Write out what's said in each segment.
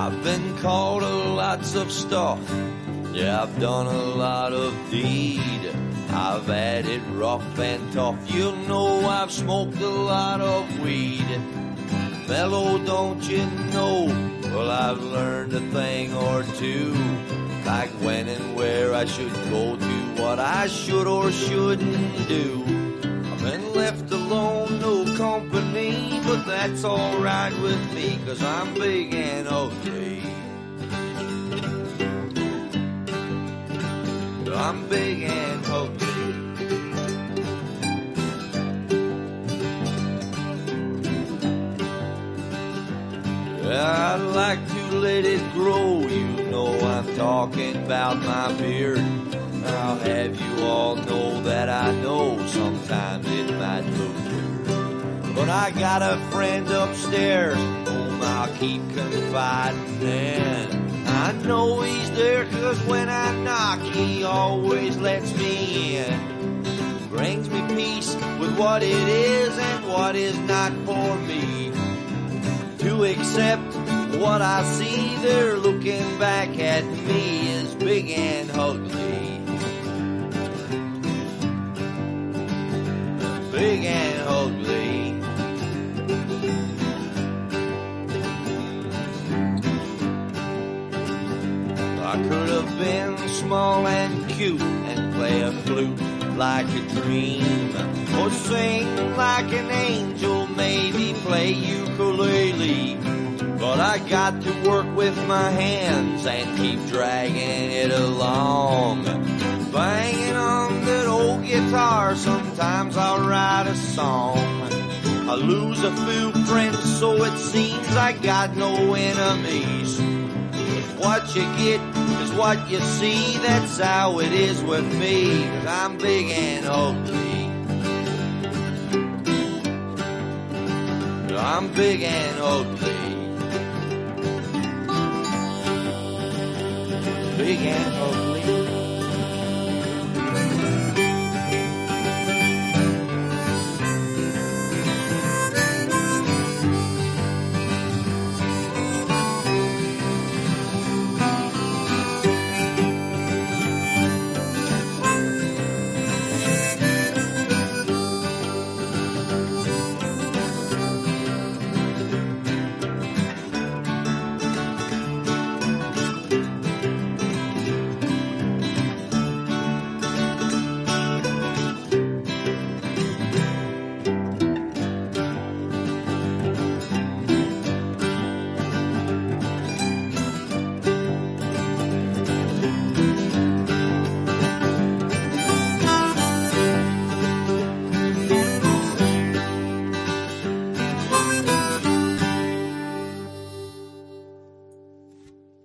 I've been called lots of stuff. Yeah, I've done a lot of deed. I've had it rough and tough. You know I've smoked a lot of weed. Mellow, don't you know? Well, I've learned a thing or two, like when and where I should go to, what I should or shouldn't do. I've been left alone, no company, but that's alright with me, 'cause I'm big and ugly. I'm big and ugly. I'd like to let it grow, you know I'm talking about my beard. I'll have you all know that I know sometimes it might look weird, but I got a friend upstairs whom I'll keep confiding in. I know he's there 'cause when I knock he always lets me in. Brings me peace with what it is and what is not for me. To accept what I see, they're looking back at me as big and ugly. Big and ugly. I could have been small and cute and play a flute like a dream, or sing like an angel, maybe play ukulele. But I got to work with my hands and keep dragging it along, banging on that old guitar. Sometimes I'll write a song. I lose a few friends, so it seems I got no enemies. What you get is what you see, that's how it is with me, 'cause I'm big and ugly. I'm big and ugly. Big and ugly.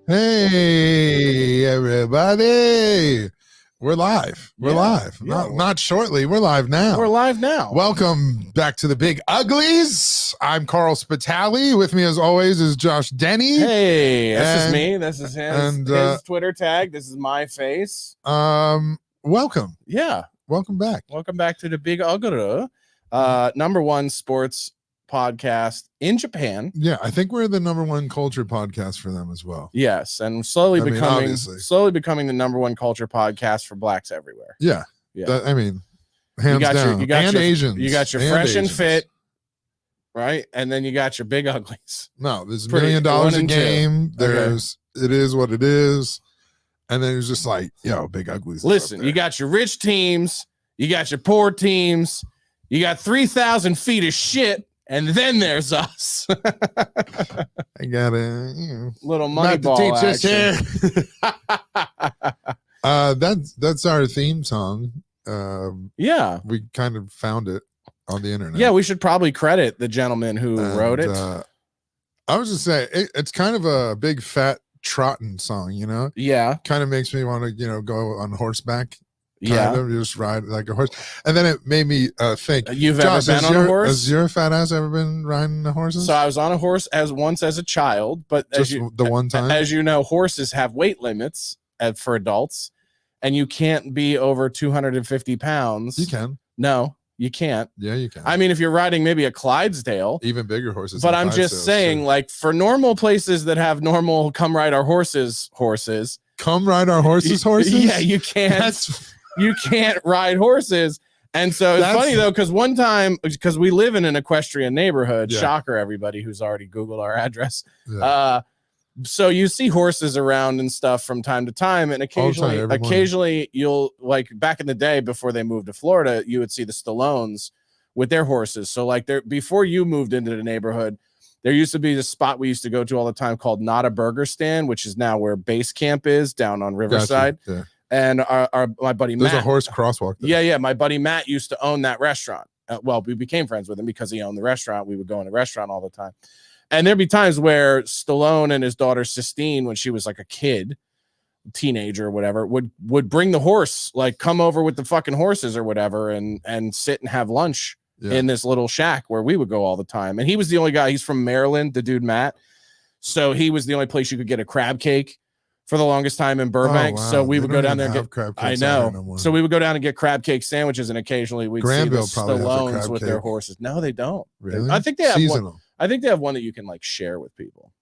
Hey, everybody. We're live. We're live. Not shortly. We're live now. We're live now. Welcome back to the Big Uglies. I'm Carl Spitali. With me, as always, is Josh Denny. Hey, this is me. This is his Twitter tag. This is my face. Welcome. Yeah. Welcome back. Welcome back to the Big Ugly, #1 sports podcast in Japan. Yeah, I think we're the #1 culture podcast for them as well. Yes, and slowly becoming the #1 culture podcast for blacks everywhere. Yeah. Hands down. And Asians. You got your fresh and fit, right? And then you got your big uglies. No, there's $1 million a game. It is what it is. And then it's just like, big uglies. Listen, you got your rich teams, you got your poor teams, you got 3,000 feet of shit. And then there's us. I got a little money ball action. That's our theme song. We kind of found it on the internet. Yeah, we should probably credit the gentleman who wrote it. I was just saying, it's kind of a big fat trotting song, Yeah, kind of makes me want to go on horseback. Kind of just ride like a horse. And then it made me think, you've Josh, ever been on a horse? Has your fat ass ever been riding the horses? So I was on a horse once as a child, but the one time. As you know, horses have weight limits for adults, and you can't be over 250 pounds. You can. No, You can't. Yeah, you can. I mean, if you're riding maybe a Clydesdale, even bigger horses. but I'm just saying, too. like for normal places that have normal come ride our horses, come ride our horses. Yeah, you can't. You can't ride horses. And so it's funny though, because one time, because we live in an equestrian neighborhood, shocker, everybody who's already Googled our address. Yeah. So you see horses around and stuff from time to time, and occasionally you'll, like back in the day before they moved to Florida, you would see the Stallones with their horses. So like before you moved into the neighborhood, there used to be this spot we used to go to all the time called Not a Burger Stand, which is now where base camp is down on Riverside. Gotcha. Yeah. And my buddy Matt. There's a horse crosswalk there. Yeah. My buddy Matt used to own that restaurant. Well, we became friends with him because he owned the restaurant. We would go in the restaurant all the time. And there'd be times where Stallone and his daughter Sistine, when she was like a kid, teenager or whatever, would bring the horse, like come over with the fucking horses or whatever, and sit and have lunch in this little shack where we would go all the time. And he was the only guy. He's from Maryland, the dude Matt. So he was the only place you could get a crab cake for the longest time in Burbank. Oh, wow. So we would go down there and get crab cakes. I know. So we would go down and get crab cake sandwiches, and occasionally we'd see the Stallones with their horses. No, they don't. Really? I think they have one. I think they have one that you can like share with people.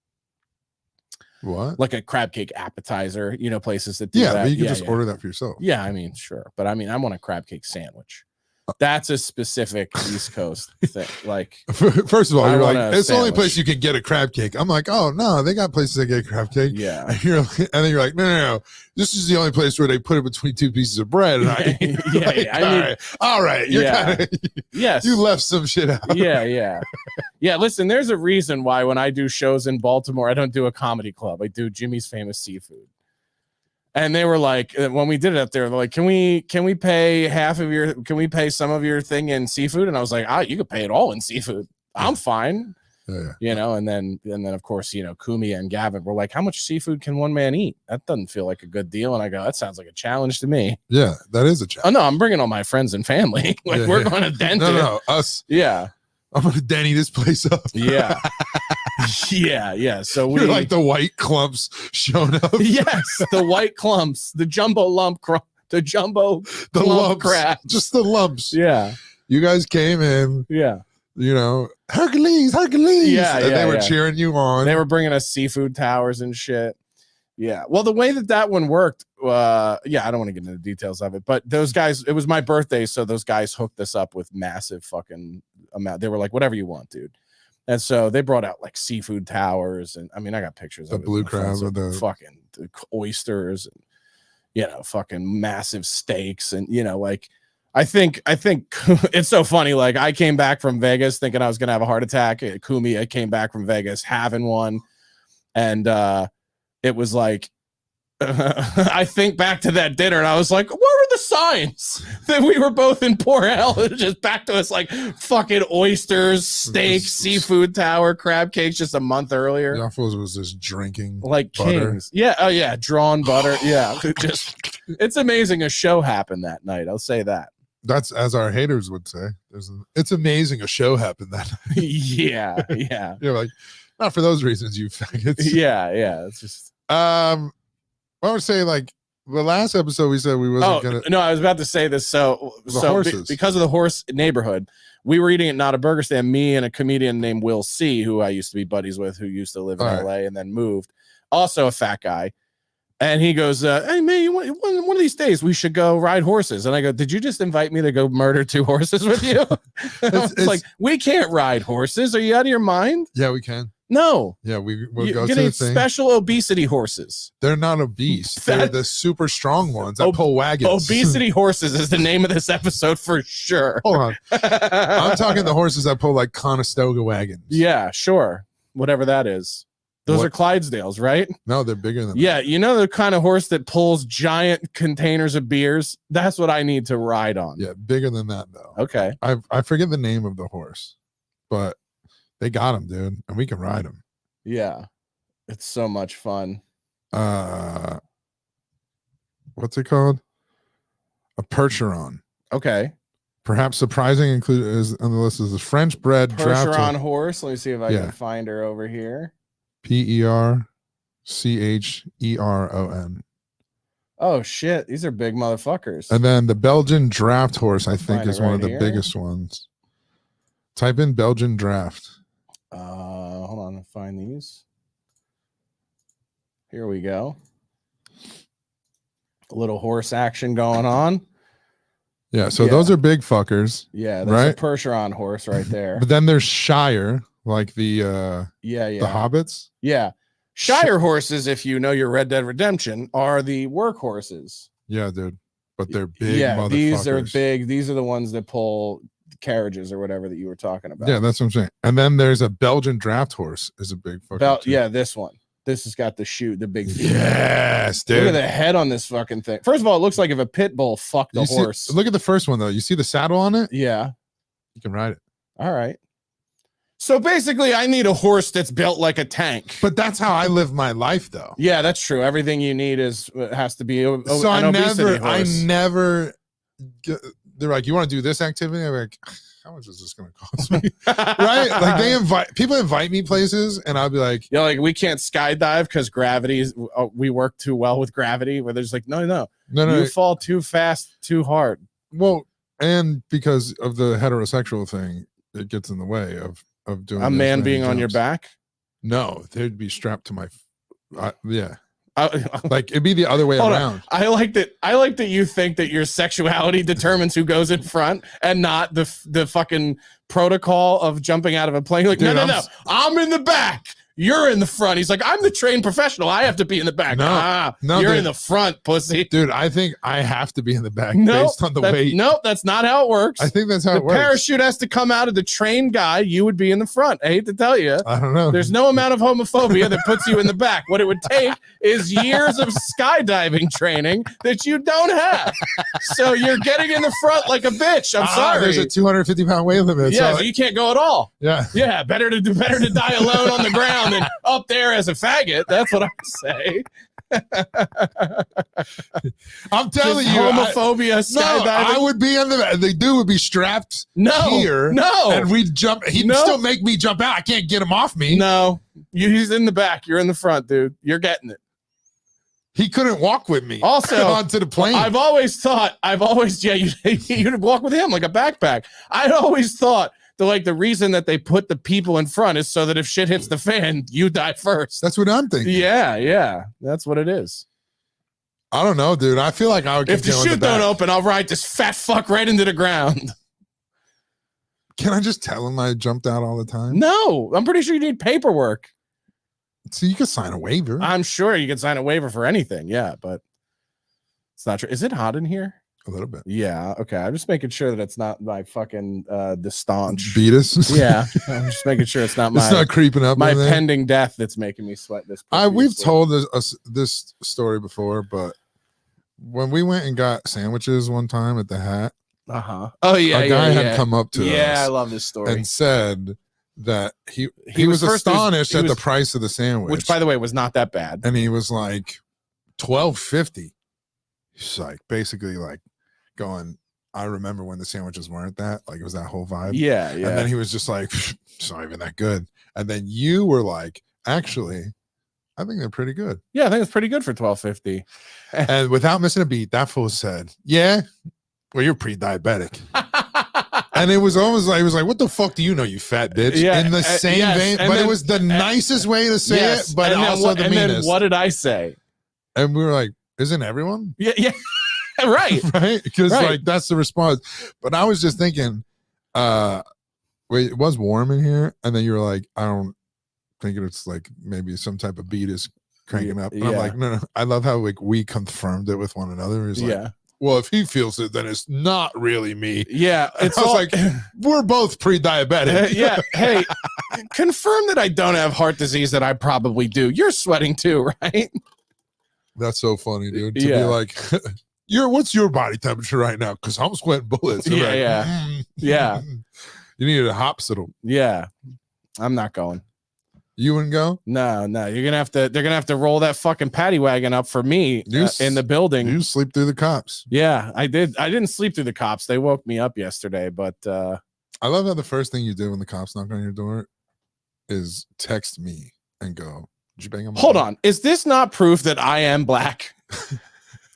What? Like a crab cake appetizer, places that do that. Yeah, but you can just order that for yourself. Yeah, I mean, sure. But I mean, I want a crab cake sandwich. That's a specific East Coast thing. Like, first of all, you're like, it's the only place you can get a crab cake. I'm like, oh no, they got places that get crab cake. Yeah. And then you're like, no. This is the only place where they put it between two pieces of bread. And all right. Yes. You left some shit out. Yeah. Listen, there's a reason why when I do shows in Baltimore, I don't do a comedy club. I do Jimmy's Famous Seafood. And they were like, when we did it up there, they're like, can we pay some of your thing in seafood? And I was like, you could pay it all in seafood. I'm fine. Yeah. And then of course, Kumi and Gavin were like, how much seafood can one man eat? That doesn't feel like a good deal. And I go, that sounds like a challenge to me. Yeah, that is a challenge. Oh no, I'm bringing all my friends and family. We're going to dent it. No, us. Yeah. I'm going to Denny this place up. Yeah. Yeah. So we're like the white clumps showing up. Yes, the white clumps, the jumbo lump, the lump crab, just the lumps. Yeah, you guys came in. Yeah, Hercules. Yeah, and they were cheering you on. They were bringing us seafood towers and shit. Yeah. Well, the way that one worked, I don't want to get into the details of it, but those guys, it was my birthday, so those guys hooked us up with massive fucking amount. They were like, whatever you want, dude. And so they brought out like seafood towers, and I mean, I got pictures the of blue crab with the fucking oysters, and fucking massive steaks, and like I think it's so funny. Like I came back from Vegas thinking I was gonna have a heart attack. Kumi, I came back from Vegas having one, and it was like. I think back to that dinner and I was like, where were the signs that we were both in poor health? It was just back to us like fucking oysters, steak, seafood tower, crab cakes just a month earlier. Y'all was just drinking like butter. Kings. Yeah. Oh yeah. Drawn butter. Yeah. It's amazing a show happened that night. I'll say that. That's as our haters would say. It's amazing a show happened that night. Yeah. You're like, not for those reasons, you faggots. Yeah. It's just I would say like the last episode we said we wasn't gonna. No, I was about to say this. So because of the horse neighborhood, we were eating at Not a Burger Stand. Me and a comedian named Will C, who I used to be buddies with, who used to live in LA and then moved. Also a fat guy, and he goes, "Hey man, one of these days we should go ride horses." And I go, "Did you just invite me to go murder 2 horses with you?" It's like we can't ride horses. Are you out of your mind? Yeah, we can. No. Yeah, we'll go You're to getting the thing. Special obesity horses. They're not obese. They're the super strong ones that pull wagons. Obesity horses is the name of this episode for sure. Hold on. I'm talking the horses that pull like Conestoga wagons. Yeah, sure. Whatever that is. Those are Clydesdales, right? No, they're bigger than that. Yeah, the kind of horse that pulls giant containers of beers? That's what I need to ride on. Yeah, bigger than that though. Okay. I forget the name of the horse, but they got him, dude, and we can ride him. Yeah, it's so much fun. What's it called? A Percheron. Okay. Perhaps surprising included is on the list is a French bred Percheron horse. Let me see if I can find her over here. Percheron. Oh shit, these are big motherfuckers. And then the Belgian draft horse, I think, find is it one of right the here. biggest ones. Type in Belgian draft. Hold on, I'll find these. Here we go. A little horse action going on. Yeah, so those are big fuckers. Yeah, that's right? a Percheron horse right there. But then there's Shire, like the the hobbits. Yeah. Shire horses, if you know your Red Dead Redemption, are the workhorses. Yeah, dude. But they're big Yeah, these are motherfuckers. big. These are the ones that pull carriages or whatever that you were talking about. Yeah, that's what I'm saying. And then there's a Belgian draft horse is a big fucking yeah, this one. This has got the big feet. Yes, dude. Look at the head on this fucking thing. First of all, it looks like if a pit bull fucked a horse. Look at the first one though. You see the saddle on it? Yeah. You can ride it. All right. So basically, I need a horse that's built like a tank. But that's how I live my life, though. Yeah, that's true. Everything you need has to be an I horse. never. They're like, you want to do this activity? I'm like, how much is this going to cost me? Right? Like people invite me places, and I'll be like, yeah, like we can't skydive because gravity is. We work too well with gravity. Where there's like, no, you fall too fast, too hard. Well, and because of the heterosexual thing, it gets in the way of doing a man being on your back. No, they'd be strapped to my. Yeah. Like it'd be the other way around. I like that you think that your sexuality determines who goes in front and not the fucking protocol of jumping out of a plane. Like, dude, no, I'm in the back. You're in the front. He's like, I'm the trained professional. I have to be in the back. No, you're in the front, pussy. Dude, I think I have to be in the back based on the weight. Nope, that's not how it works. I think that's how it works. The parachute has to come out of the trained guy. You would be in the front. I hate to tell you. I don't know. There's no amount of homophobia that puts you in the back. What it would take is years of skydiving training that you don't have. So you're getting in the front like a bitch. I'm sorry. There's a 250-pound weight limit. Yeah, so you can't go at all. Yeah. Yeah, better to die alone on the ground than up there as a faggot. That's what I say. I'm telling you, homophobia skydiving. I would be on the dude would be strapped here. No, and we'd jump. He'd still make me jump out. I can't get him off me. No, he's in the back. You're in the front, dude. You're getting it. He couldn't walk with me. Also, onto the plane. You'd walk with him like a backpack. I'd always thought the reason that they put the people in front is so that if shit hits the fan, you die first. That's what I'm thinking. Yeah, that's what it is. I don't know, dude. I feel like I would. If the chute don't open, I'll ride this fat fuck right into the ground. Can I just tell him I jumped out all the time? No, I'm pretty sure you need paperwork. So you can sign a waiver. I'm sure you can sign a waiver for anything. Yeah, but it's not true. Is it hot in here? A little bit. Yeah. Okay. I'm just making sure that it's not my fucking the staunch beatus. Yeah. I'm just making sure it's not it's not creeping up. My pending death that's making me sweat this. We've told this story before, but when we went and got sandwiches one time at the Hat. Oh yeah. A guy had come up to us. Yeah, I love this story. And said that he was astonished at the price of the sandwich, which by the way was not that bad. And he was like $12.50. He's like basically like going, I remember when the sandwiches weren't that, like it was that whole vibe. Yeah. And then he was just like, it's not even that good. And then you were like, actually, I think they're pretty good. Yeah, I think it's pretty good for $12.50. And without missing a beat, that fool said, yeah, well, you're pre-diabetic. And it was almost like, it was like, what the fuck do you know, you fat bitch? Yeah, in the same vein, but it was the nicest way to say it, but also the meanest. Then what did I say? And we were like, isn't everyone? Yeah. Right. Right. Because like that's the response. But I was just thinking, wait, it was warm in here. And then you were like, I don't think it's like maybe some type of beat is cranking up. And I'm like, no. I love how like we confirmed it with one another. It's like, well, if he feels it, then it's not really me. Yeah. It's like, we're both pre-diabetic. Yeah. Hey, confirm that I don't have heart disease that I probably do. You're sweating too, right? That's so funny, dude. To be like, what's your body temperature right now? Because I'm sweating bullets. Yeah. You needed a hopsital. Yeah. I'm not going. You wouldn't go? No. They're gonna have to roll that fucking paddy wagon up for me in the building. You sleep through the cops. Yeah, I did. I didn't sleep through the cops. They woke me up yesterday, but I love how the first thing you do when the cops knock on your door is text me and go, did you bang him? Hold on. Is this not proof that I am black?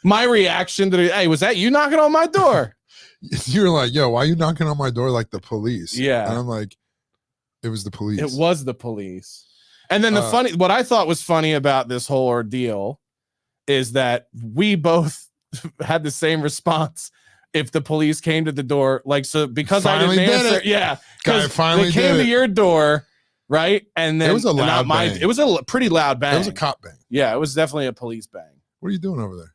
My reaction to hey, was that you knocking on my door? You're like, yo, why are you knocking on my door like the police? Yeah. And I'm like, it was the police. It was the police. And then what I thought was funny about this whole ordeal is that we both had the same response. If the police came to the door, like, so because Finally I didn't answer, it. yeah, Guy finally they came did to it. your door, right? And then It was a loud bang. It was a pretty loud bang. It was a cop bang. Yeah, it was definitely a police bang. What are you doing over there?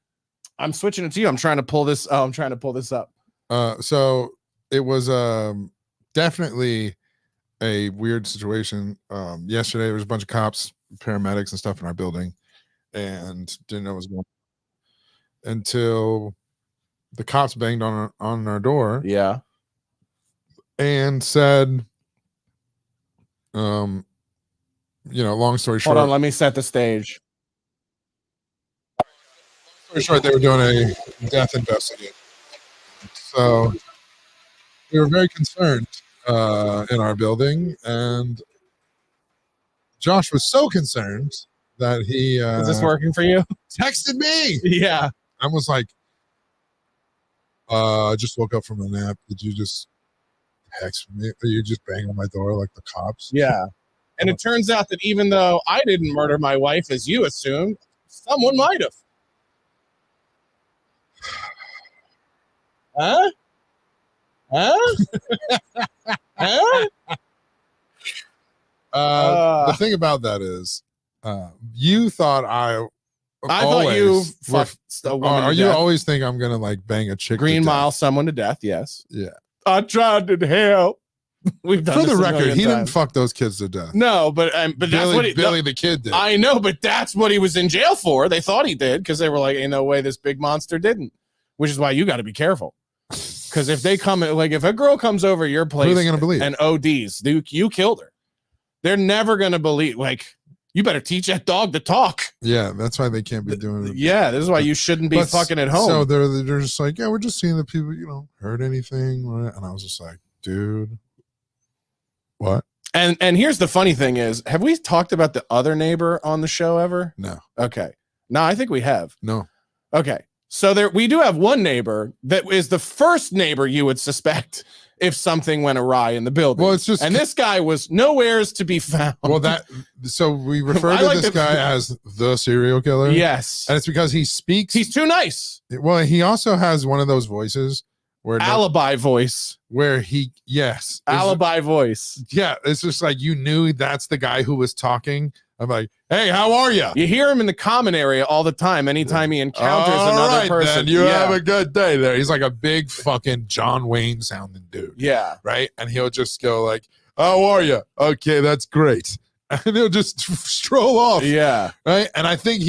I'm switching it to you. I'm trying to pull this. Oh, I'm trying to pull this up. So it was definitely a weird situation. Yesterday there was a bunch of cops, paramedics, and stuff in our building, and didn't know what was going on until the cops banged on our door. Yeah, and said, long story short. Hold on, let me set the stage. Long story short, they were doing a death investigation. So we were very concerned in our building, and Josh was so concerned that he Is this working for you? texted me. Yeah. I was like, I just woke up from a nap. Did you just text me? Are you just bang on my door like the cops? Yeah. And it turns out that even though I didn't murder my wife, as you assumed, someone might have. Huh? The thing about that is, you thought I thought you fucked a woman. Are you always think I'm gonna like bang a chick? Green Mile someone to death? Yes. Yeah. I tried to help. We've done For the this a record, million he didn't times. fuck those kids to death. No, but that's what Billy the kid did. I know, but that's what he was in jail for. They thought he did because they were like, "Ain't no way this big monster didn't." Which is why you got to be careful. Because if they come, like, if a girl comes over your place, who are they gonna believe? And ODs, you killed her. They're never gonna believe. Like, you better teach that dog to talk. Yeah, that's why they can't be doing it. Yeah, this is why you shouldn't be fucking at home. So they're just like, yeah, we're just seeing if people, heard anything. And I was just like, dude, what? And here's the funny thing is, have we talked about the other neighbor on the show ever? No. Okay. No, I think we have. No. Okay. So we do have one neighbor that is the first neighbor you would suspect if something went awry in the building. Well, it's just, and this guy was nowheres to be found. Well, so we refer to this guy as the serial killer. Yes. And it's because he speaks. He's too nice. Well, he also has one of those voices where alibi voice. Where he, yes. Alibi voice. Yeah. It's just like, you knew that's the guy who was talking. I'm like, hey, how are you? You hear him in the common area all the time. Anytime he encounters another person. Then you have a good day there. He's like a big fucking John Wayne sounding dude. Yeah. Right. And he'll just go like, how are you? Okay, that's great. And he'll just stroll off. Yeah. Right. And I think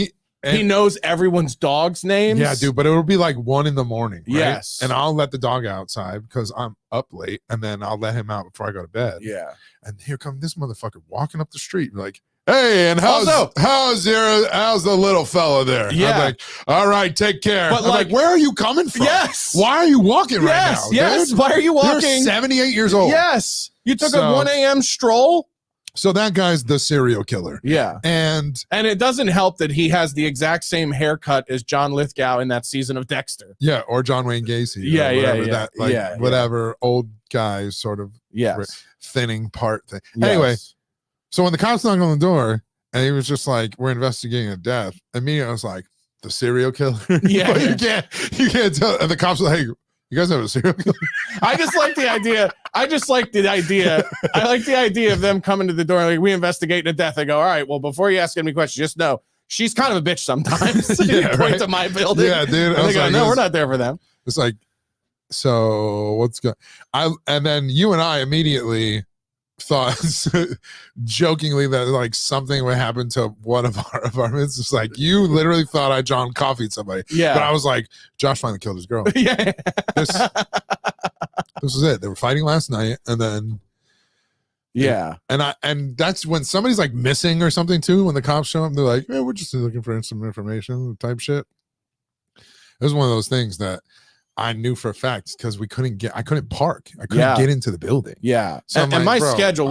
he knows everyone's dog's names. Yeah, dude. But it will be like 1 a.m. Right? Yes. And I'll let the dog outside because I'm up late, and then I'll let him out before I go to bed. Yeah. And here comes this motherfucker walking up the street like, hey, and how's the little fella there? Yeah. I'm like, all right, take care. But I'm like, where are you coming from? Yes. Why are you walking right now? Yes. Dude? Why are you walking? You're 78 years old. Yes. You took a 1 a.m. stroll. So that guy's the serial killer. Yeah. And it doesn't help that he has the exact same haircut as John Lithgow in that season of Dexter. Yeah, or John Wayne Gacy. Yeah. Whatever old guys sort of thinning part thing. Yes. Anyway, so when the cops knocked on the door and he was just like, we're investigating a death, immediately I was like, the serial killer? Yeah. You can't tell. And the cops were like, you guys have a serial killer? I just like the idea. I like the idea of them coming to the door like, we investigate a death. I go, all right, well, before you ask any questions, just know she's kind of a bitch sometimes. Point to my building. Yeah, dude. And they go, no, we're not there for them. It's like, so what's going and then you and I immediately thought jokingly that like something would happen to one of our apartments. It's like, you literally thought I John coffee'd somebody. Yeah. But I was like, Josh finally killed his girl. Yeah. This is it. They were fighting last night, and then and that's when somebody's like missing or something too. When the cops show up, they're like, yeah, we're just looking for some information type shit. It was one of those things that I knew for a fact because I couldn't park. I couldn't get into the building. Yeah. So and my schedule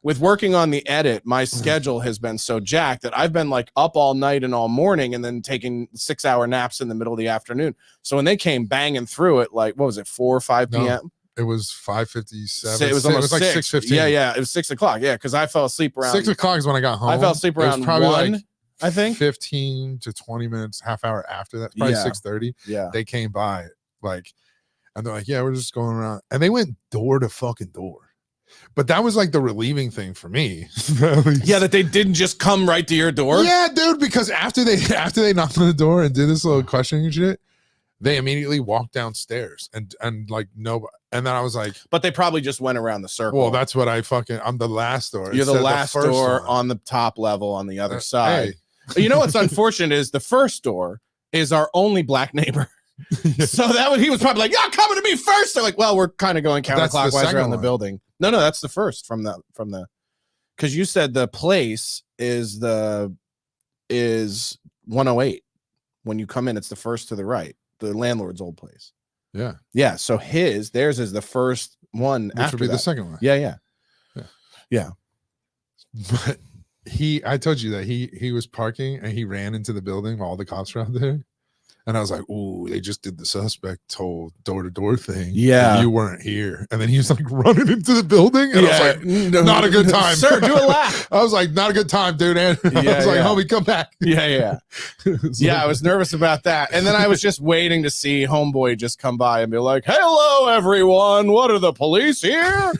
with working on the edit, my schedule has been so jacked that I've been like up all night and all morning and then taking 6-hour naps in the middle of the afternoon. So when they came banging through it, like, what was it, 4 or 5 p.m.? It was 5:57. It was almost like 6:15. 6:15. Yeah. It was 6 o'clock. Yeah. Cause I fell asleep around 6 o'clock is when I got home. I fell asleep around probably 1, like I think. 15 to 20 minutes, half hour after that. Probably 6:30. Yeah. They came by like, and they're like, yeah, we're just going around. And they went door to fucking door. But that was like the relieving thing for me. Yeah, that they didn't just come right to your door. Yeah, dude, because after they knocked on the door and did this little questioning shit, they immediately walked downstairs and like nobody. And then I was like, but they probably just went around the circle. well, that's what I'm the last door. You're the last door one. On the top level on the other side. Hey. You know what's unfortunate is the first door is our only black neighbor. Yeah. So he was probably like, "You're coming to me first." They're like, "Well, we're kind of going counterclockwise around the building." No, that's the first from the because you said the place is 108. When you come in, it's the first to the right, the landlord's old place. Yeah. So theirs is the first one. Which after would be that. the second one. Yeah. But I told you that he was parking and he ran into the building while all the cops were out there. And I was like, ooh, they just did the suspect whole door-to-door thing. Yeah. You weren't here. And then he was like running into the building. And I was like, not a good time. Sir, do a lap. I was like, not a good time, dude. And I was like, homie, come back. Yeah. I was nervous about that. And then I was just waiting to see homeboy just come by and be like, hello, everyone. What are the police here?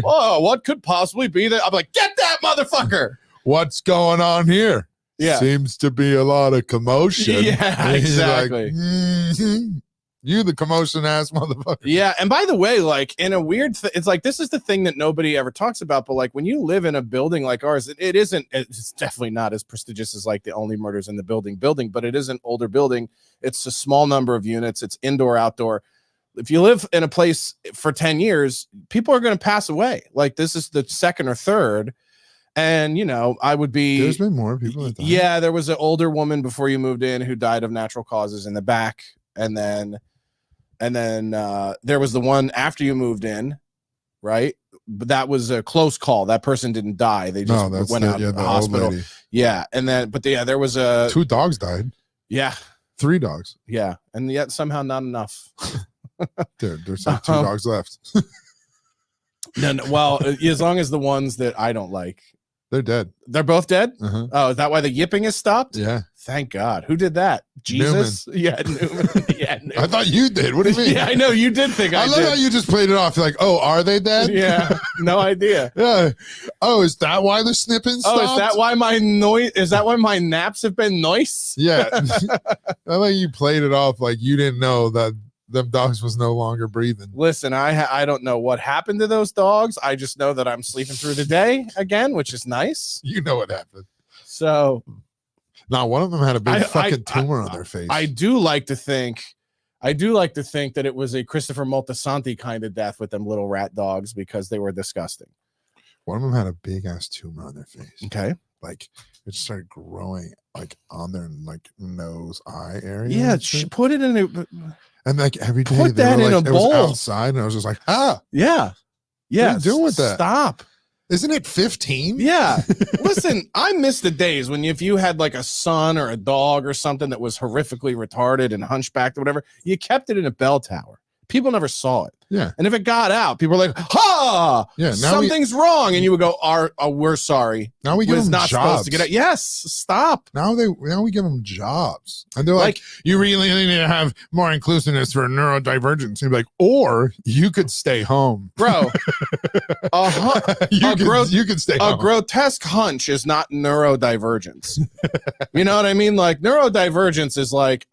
Oh, what could possibly be that? I'm like, get that motherfucker. What's going on here? Yeah. Seems to be a lot of commotion. Yeah, exactly. Like, you the commotion ass motherfucker. Yeah. And by the way, like in a weird it's like this is the thing that nobody ever talks about, but like when you live in a building like ours, it's definitely not as prestigious as like the Only Murders in the Building, but it is an older building. It's a small number of units, it's indoor, outdoor. If you live in a place for 10 years, people are going to pass away. Like this is the second or third. And I would be. There's been more people that died. Yeah, there was an older woman before you moved in who died of natural causes in the back, and then there was the one after you moved in, right? But that was a close call. That person didn't die. They just went out to the hospital. Yeah, and then there was 2 dogs died. Yeah, 3 dogs. Yeah, and yet somehow not enough. Dude, there's like 2 dogs left. No. Well, as long as the ones that I don't like. They're dead. They're both dead? Uh-huh. Oh, is that why the yipping is stopped? Yeah. Thank God. Who did that? Jesus? Newman. Yeah, Newman. Yeah, Newman. I thought you did. What do you mean? Yeah, I know. You did think I did. I love how you just played it off. You're like, oh, are they dead? Yeah, no idea. Yeah. Oh, is that why the snipping stopped? Oh, is that why my noise? Is that why my naps have been nice? Yeah. I like you played it off like you didn't know that them dogs was no longer breathing. Listen, I don't know what happened to those dogs. I just know that I'm sleeping through the day again, which is nice. You know what happened. So now one of them had a big fucking tumor on their face. I do like to think that it was a Christopher Moltisanti kind of death with them little rat dogs because they were disgusting. One of them had a big ass tumor on their face. Okay. Like it started growing like on their like nose eye area. Yeah, put it in a and like every day put that in a bowl. It was outside and I was just like, yeah. What are you doing with that? Stop. Isn't it 15? Yeah. Listen, I miss the days when if you had like a son or a dog or something that was horrifically retarded and hunchbacked or whatever, you kept it in a bell tower. People never saw it. Yeah. And if it got out, people were like, ha! Yeah. Something's wrong. And you would go, we're sorry. Now we give them not jobs. Supposed to get out. Yes. Stop. Now we give them jobs. And they're like, you really need to have more inclusiveness for neurodivergence. And you're like, or you could stay home. Bro. You could stay home. A grotesque hunch is not neurodivergence. You know what I mean? Like neurodivergence is like,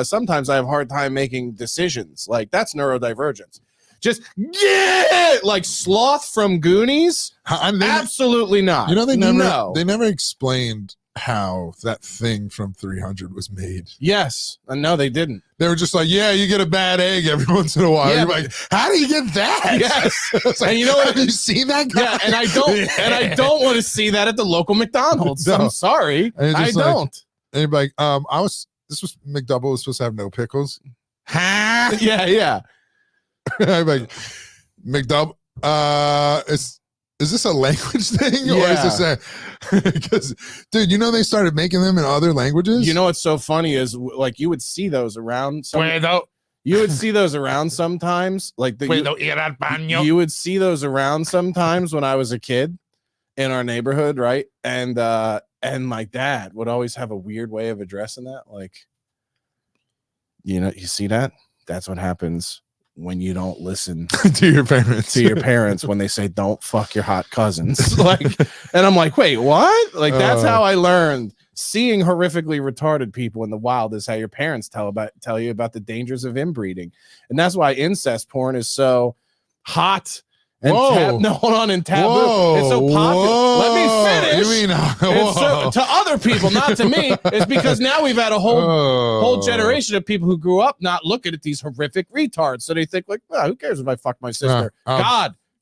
sometimes I have a hard time making decisions. Like that's neurodivergence. Just like Sloth from Goonies. Absolutely not. You know they never explained how that thing from 300 was made. Yes, no, they didn't. They were just like, yeah, you get a bad egg every once in a while. Yeah, you're like, how do you get that? Yes, like, and you know what? Have you seen that guy? Yeah, and I don't want to see that at the local McDonald's. No. I'm sorry, I don't. And you're like, this was McDouble was supposed to have no pickles. Yeah. I'm like, McDouble, is this a language thing or is this a? Because, dude, you know they started making them in other languages. You know what's so funny is like you would see those around. You would see those around sometimes, like you would see those around sometimes when I was a kid in our neighborhood, right? And my dad would always have a weird way of addressing that, like, you know, you see that? That's what happens when you don't listen to your parents when they say don't fuck your hot cousins. Like, and I'm like, wait, what? Like, that's how I learned. Seeing horrifically retarded people in the wild is how your parents tell you about the dangers of inbreeding. And that's why incest porn is so hot and and taboo. Whoa, it's so popular. Let me finish. You mean to other people, not to me. It's because now we've had a whole generation of people who grew up not looking at these horrific retards. So they think like, oh, who cares if I fuck my sister?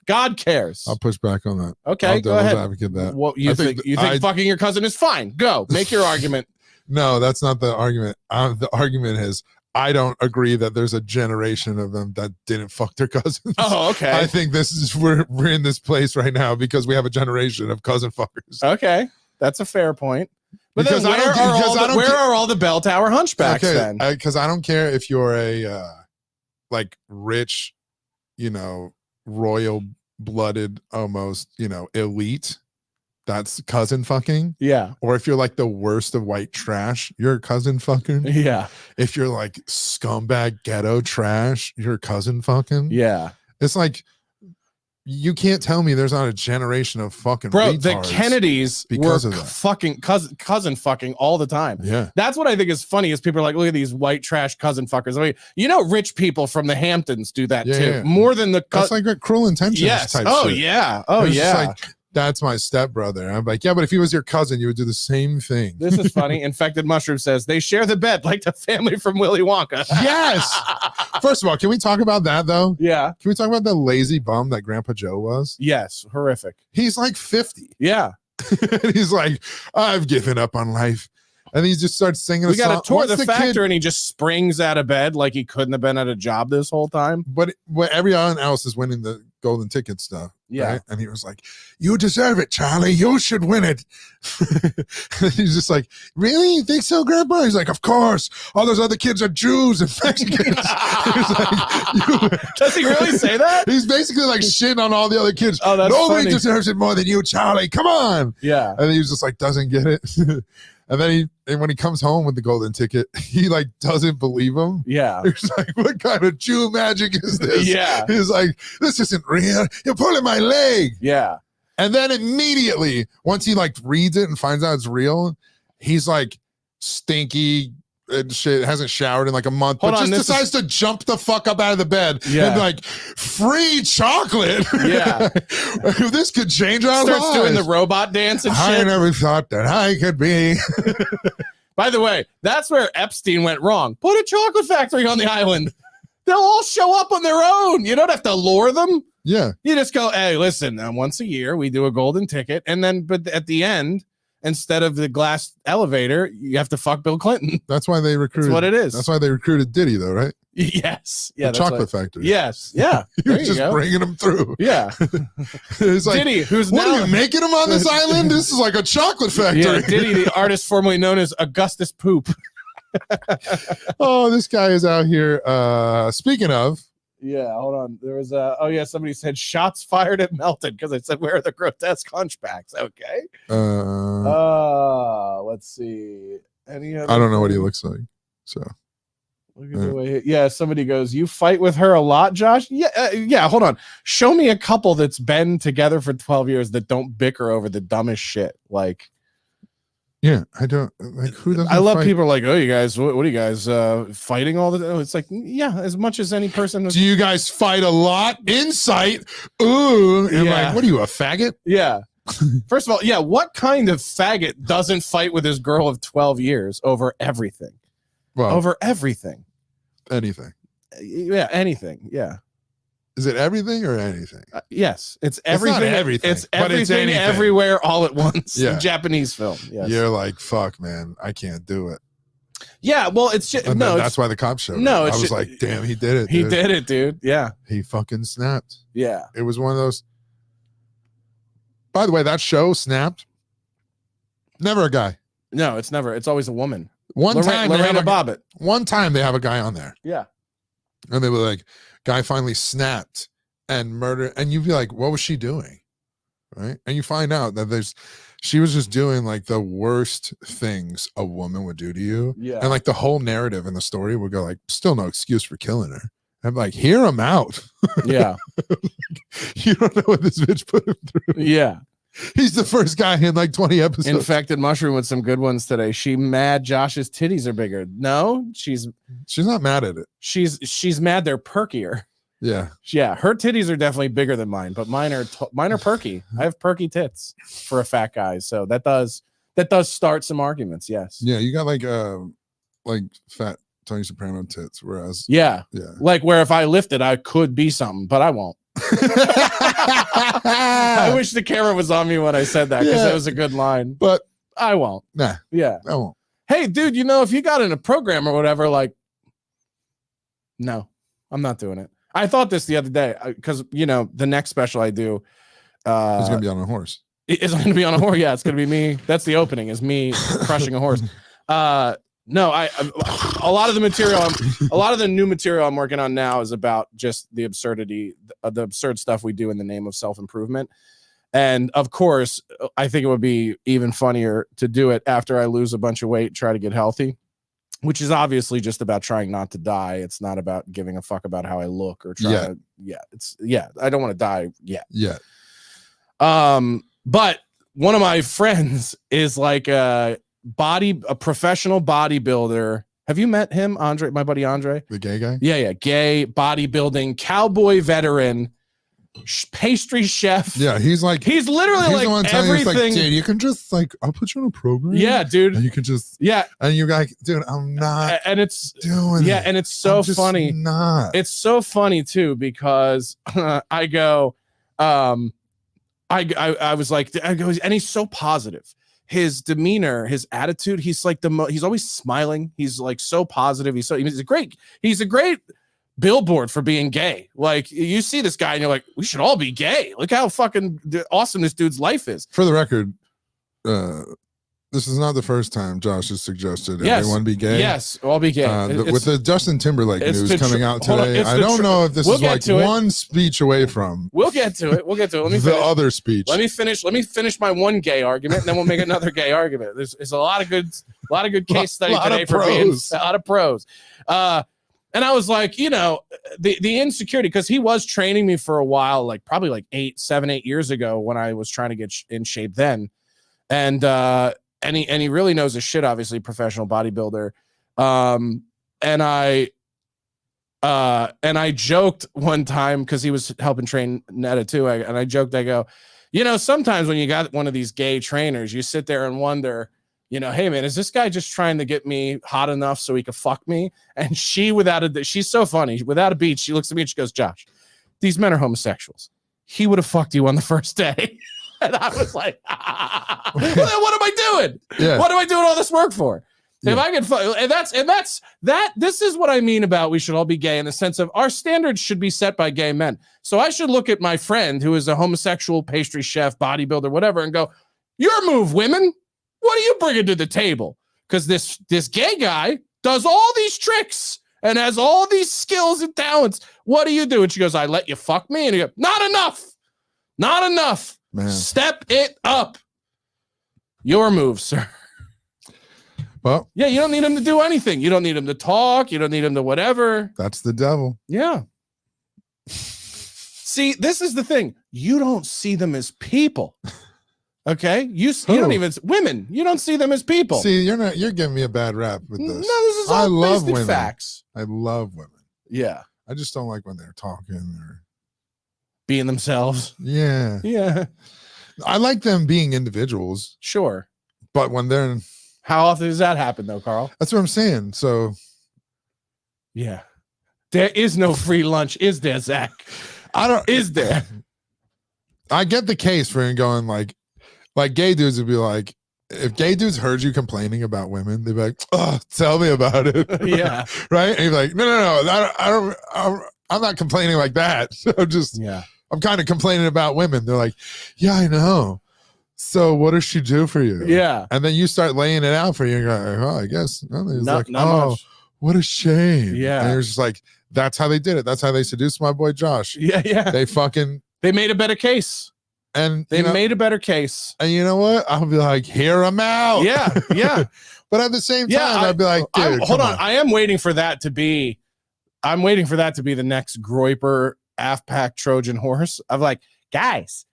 God cares. I'll push back on that. Okay, go ahead. Advocate that. What you think fucking your cousin is fine? Go make your argument. No, that's not the argument. The argument is I don't agree that there's a generation of them that didn't fuck their cousins. Oh, okay. I think this is we're in this place right now because we have a generation of cousin fuckers. Okay, that's a fair point. But then where are all the bell tower hunchbacks then? Because I don't care if you're a like rich, you know, royal blooded, almost, you know, elite. That's cousin fucking. Yeah. Or if you're like the worst of white trash, you're cousin fucking. Yeah. If you're like scumbag ghetto trash, you're cousin fucking. Yeah. It's like you can't tell me there's not a generation of fucking bro. The Kennedys were fucking cousin fucking all the time. Yeah. That's what I think is funny is people are like, look at these white trash cousin fuckers. I mean, you know, rich people from the Hamptons do that too. Yeah. More than the that's like a Cruel Intentions type shit. Yeah. Oh yeah. Like, that's my stepbrother. I'm like, yeah, but if he was your cousin, you would do the same thing. This is funny. Infected Mushroom says they share the bed like the family from Willy Wonka. Yes. First of all, can we talk about that though? Yeah. Can we talk about the lazy bum that Grandpa Joe was? Yes. Horrific. He's like 50. Yeah. He's like, I've given up on life. And he just starts singing we got a tour of the factor and he just springs out of bed like he couldn't have been at a job this whole time. But everyone else is winning the golden ticket stuff. Yeah. Right? And he was like, you deserve it, Charlie. You should win it. He's just like, really? You think so, Grandpa? He's like, of course. All those other kids are Jews and Mexicans. Does he really say that? He's basically like shitting on all the other kids. Oh, that's Nobody funny. deserves it more than you, Charlie. Come on. Yeah. And he was just like, doesn't get it. And then when he comes home with the golden ticket, he like doesn't believe him. Yeah. He's like, what kind of Jew magic is this? Yeah. He's like, this isn't real. You're pulling my leg. Yeah. And then immediately, once he like reads it and finds out it's real, he's like stinky and shit, hasn't showered in like a month, but just decides to jump the fuck up out of the bed and like, free chocolate. Yeah. This could change our lives. Starts doing the robot dance and shit. I never thought that I could be. By the way, that's where Epstein went wrong. Put a chocolate factory on the island. They'll all show up on their own. You don't have to lure them. Yeah. You just go, hey, listen, once a year we do a golden ticket. And then, but at the end, instead of the glass elevator, you have to fuck Bill Clinton. That's why they recruited. That's what it is. That's why they recruited Diddy, though, right? Yes. Yeah. The chocolate factory. Yes. Yeah. He was just bringing them through. Yeah. It's like, Diddy, who's what now are you making them on this island? This is like a chocolate factory. Yeah, Diddy, the artist formerly known as Augustus Poop. Oh, this guy is out here. Speaking of. Yeah, hold on. There was somebody said shots fired at Melton because I said where are the grotesque hunchbacks? Okay. Let's see. Any other I don't know what he looks like. So look at the way. Yeah, somebody goes, you fight with her a lot, Josh? Yeah, hold on. Show me a couple that's been together for 12 years that don't bicker over the dumbest shit. Like, yeah, I don't like who doesn't. I love fight? people like, oh, you guys, what are you guys fighting all the time? It's like, yeah, as much as any person. Do you guys fight a lot? Insight. Ooh, and like, what are you, a faggot? Yeah. First of all, yeah, what kind of faggot doesn't fight with his girl of 12 years over everything? Well, over everything. Anything. Yeah, anything. Yeah. Is it everything or anything? Yes, it's everything. It's not everything. It's everything everywhere all at once. Yeah. Japanese film. Yes. You're like, fuck, man, I can't do it. Yeah, well, it's just that's why the cops showed. No, I was like, damn, he did it. He did it, dude. Yeah, he fucking snapped. Yeah, it was one of those. By the way, that show Snapped. Never a guy. No, it's never. It's always a woman. One time they have Lorena a, Bobbitt. one time they have a guy on there, Yeah. and they were like, guy finally snapped and murdered, and you'd be like, what was she doing? Right? And you find out that she was just doing like the worst things a woman would do to you. Yeah. And like the whole narrative in the story would go like, still no excuse for killing her. I'm like, hear him out. Yeah. You don't know what this bitch put him through. Yeah. He's the first guy in like 20 episodes. Infected Mushroom with some good ones today. She mad Josh's titties are bigger. No, she's not mad at it. She's mad they're perkier. Yeah. Yeah, her titties are definitely bigger than mine, but mine are perky. I have perky tits for a fat guy, so that does start some arguments. Yes. Yeah, you got like fat Tony Soprano tits, whereas yeah, yeah, like where if I lifted, I could be something, but I won't. I wish the camera was on me when I said that because that was a good line, but I won't. Nah, yeah, I won't. Hey, dude, if you got in a program or whatever, like, no, I'm not doing it. I thought this the other day because the next special I do it's gonna be on a horse. It's gonna be on a horse. Yeah, it's gonna be me. That's the opening, is me crushing a horse. No, a lot of the new material I'm working on now is about just the absurdity, the absurd stuff we do in the name of self-improvement. And of course, I think it would be even funnier to do it after I lose a bunch of weight, try to get healthy, which is obviously just about trying not to die. It's not about giving a fuck about how I look or I don't want to die yet. Yeah. But one of my friends is like a professional bodybuilder. Have you met him, Andre? My buddy Andre, the gay guy. Yeah, gay bodybuilding cowboy veteran, pastry chef. Yeah, he's literally like everything. Dude, you can just I'll put you on a program. Yeah, dude. And you can just and you're like, dude, I'm not. And it's doing. Yeah, and it's so funny. Not. It's so funny too because I go, I was like, and he's so positive. His demeanor, his attitude, he's like he's always smiling. He's like so positive. He's a great billboard for being gay. Like, you see this guy and you're like, we should all be gay. Look how fucking awesome this dude's life is. For the record, this is not the first time Josh has suggested everyone be gay. Yes, all be gay. With the Justin Timberlake news coming out today, I don't know if this is like one speech away from. We'll get to it. Let me finish. The other speech. Let me finish my one gay argument, and then we'll make another gay argument. There's a lot of good case study today for being a lot of pros. And I was like, the insecurity, because he was training me for a while, like probably like 7, 8 years ago when I was trying to get in shape then. And he really knows his shit, obviously, professional bodybuilder. And I joked one time because he was helping train Netta too. And I joked, I go, sometimes when you got one of these gay trainers, you sit there and wonder, hey man, is this guy just trying to get me hot enough so he could fuck me? And she's so funny. Without a beat, she looks at me and she goes, Josh, these men are homosexuals. He would have fucked you on the first day. And I was like, well, then what am I doing? Yeah. What am I doing all this work for? Yeah. If I can, this is what I mean about we should all be gay, in the sense of our standards should be set by gay men. So I should look at my friend who is a homosexual pastry chef, bodybuilder, whatever, and go, your move, women. What are you bringing to the table? Because this gay guy does all these tricks and has all these skills and talents. What do you do? And she goes, I let you fuck me. And he goes, not enough. Man. Step it up. Your move, sir. Well, yeah, you don't need him to do anything. You don't need him to talk. You don't need him to whatever. That's the devil. Yeah. See, this is the thing. You don't see them as people. Okay, you don't even women. You don't see them as people. See, you're giving me a bad rap with this. No, this is all love basic women. Facts. I love women. Yeah, I just don't like when they're talking or being themselves. Yeah, yeah. I like them being individuals. Sure, but when they're how often does that happen though, Carl? That's what I'm saying. So, yeah, there is no free lunch, is there, Zach? Is there? I get the case for him going like gay dudes would be like, if gay dudes heard you complaining about women, they'd be like, oh, tell me about it. Yeah. Right. And you're like, no, I'm not complaining like that. I'm kind of complaining about women. They're like, yeah, I know. So what does she do for you? Yeah. And then you start laying it out for you. And you're like, oh, I guess. And it's Not much. what a shame. Yeah. And you're just like, that's how they did it. That's how they seduced my boy Josh. Yeah. They made a better case. And they made a better case. And you know what? I'll be like, hear him out. Yeah. Yeah. But at the same time, I'd be like, dude, hold on. I am waiting for that to be, the next Groiper AFPAC Trojan horse of like, guys,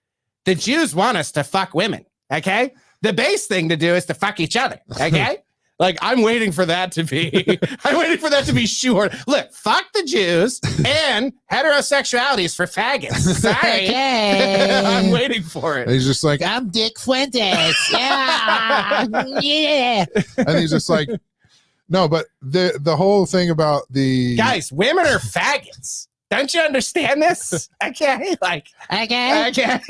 the Jews want us to fuck women. Okay. The base thing to do is to fuck each other. Okay. Like, I'm waiting for that to be sure. Look, fuck the Jews and heterosexuality is for faggots. Sorry. Okay. I'm waiting for it. And he's just like, I'm Dick Fuentes. Yeah. Yeah. and he's just like, no, but the whole thing about the guys, women are faggots. Don't you understand this? Okay. Like, okay.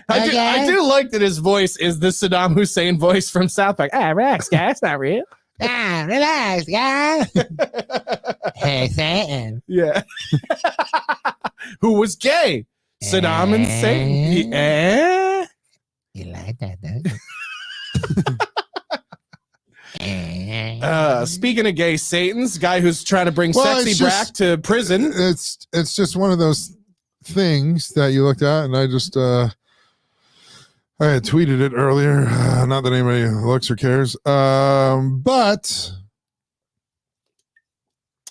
I do like that his voice is the Saddam Hussein voice from South Park. Relax, guys, not real. Relax, guys. Hey, Satan. Yeah. Who was gay? Saddam and Satan. You like that, don't you? Speaking of gay Satans, guy who's trying to bring sexy Brack to prison. It's just one of those things that you looked at, and I just I had tweeted it earlier. Not that anybody looks or cares. But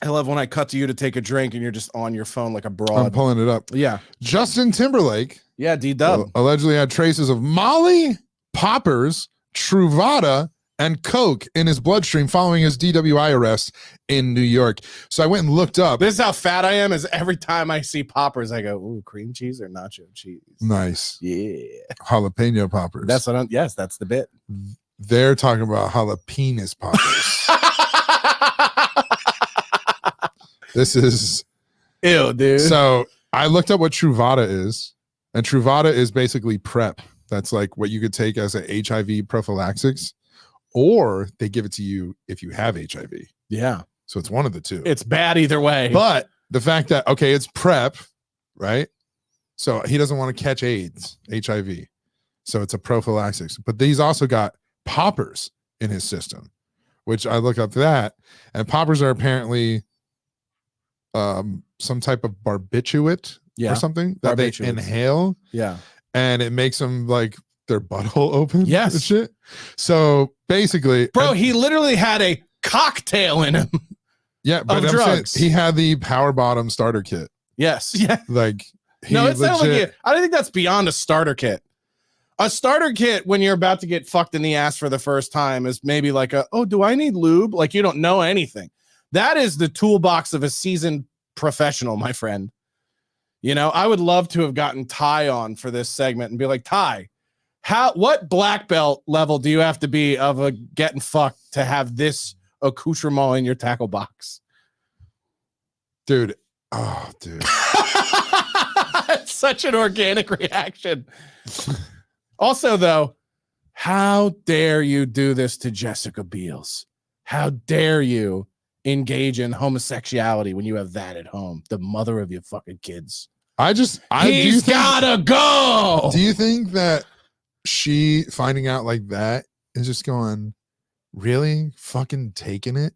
I love when I cut to you to take a drink and you're just on your phone like a broad. I'm pulling it up. Yeah. Justin Timberlake. Yeah, D-Dub. Allegedly had traces of Molly, poppers, Truvada, and coke in his bloodstream following his DWI arrest in New York. So I went and looked up. This is how fat I am, is every time I see poppers, I go, ooh, cream cheese or nacho cheese? Nice. Yeah. Jalapeno poppers. That's what yes, that's the bit. They're talking about jalapenos poppers. This is ew, dude. So I looked up what Truvada is, and Truvada is basically PrEP. That's like what you could take as a HIV prophylaxis, or they give it to you if you have HIV. Yeah. So it's one of the two. It's bad either way. But the fact that, okay, it's PrEP, right? So he doesn't want to catch AIDS, HIV. So it's a prophylaxis. But he's also got poppers in his system, which I look up that. And poppers are apparently some type of barbiturate or something that they inhale. Yeah. And it makes them like their butthole open. Yes. And shit. So basically, bro, he literally had a cocktail in him. Yeah, but of drugs. He had the power bottom starter kit. Yes. Yeah. Like, no, it's not like I don't think that's beyond a starter kit. A starter kit when you're about to get fucked in the ass for the first time is maybe like do I need lube? Like, you don't know anything. That is the toolbox of a seasoned professional, my friend. You know, I would love to have gotten Ty on for this segment and be like, Ty, what black belt level do you have to be of a getting fucked to have this accoutrement in your tackle box? Dude. Oh, dude. It's such an organic reaction. Also, though, how dare you do this to Jessica Biels? How dare you engage in homosexuality when you have that at home? The mother of your fucking kids. He's gotta go. Do you think that she finding out like that is just going, really fucking taking it?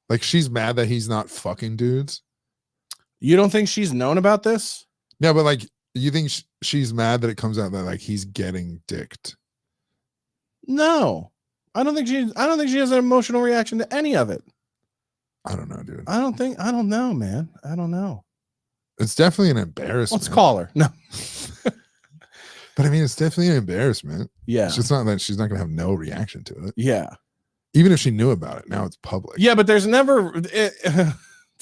Like, she's mad that he's not fucking dudes? You don't think she's known about this? Yeah, but like, you think she's mad that it comes out that like he's getting dicked? No, I don't think she has an emotional reaction to any of it. I don't know, dude. I don't know, man. I don't know. It's definitely an embarrassment. Let's call her. No. But I mean, it's definitely an embarrassment. Yeah. It's just not that she's not going to have no reaction to it. Yeah. Even if she knew about it, now it's public. Yeah, but there's never, to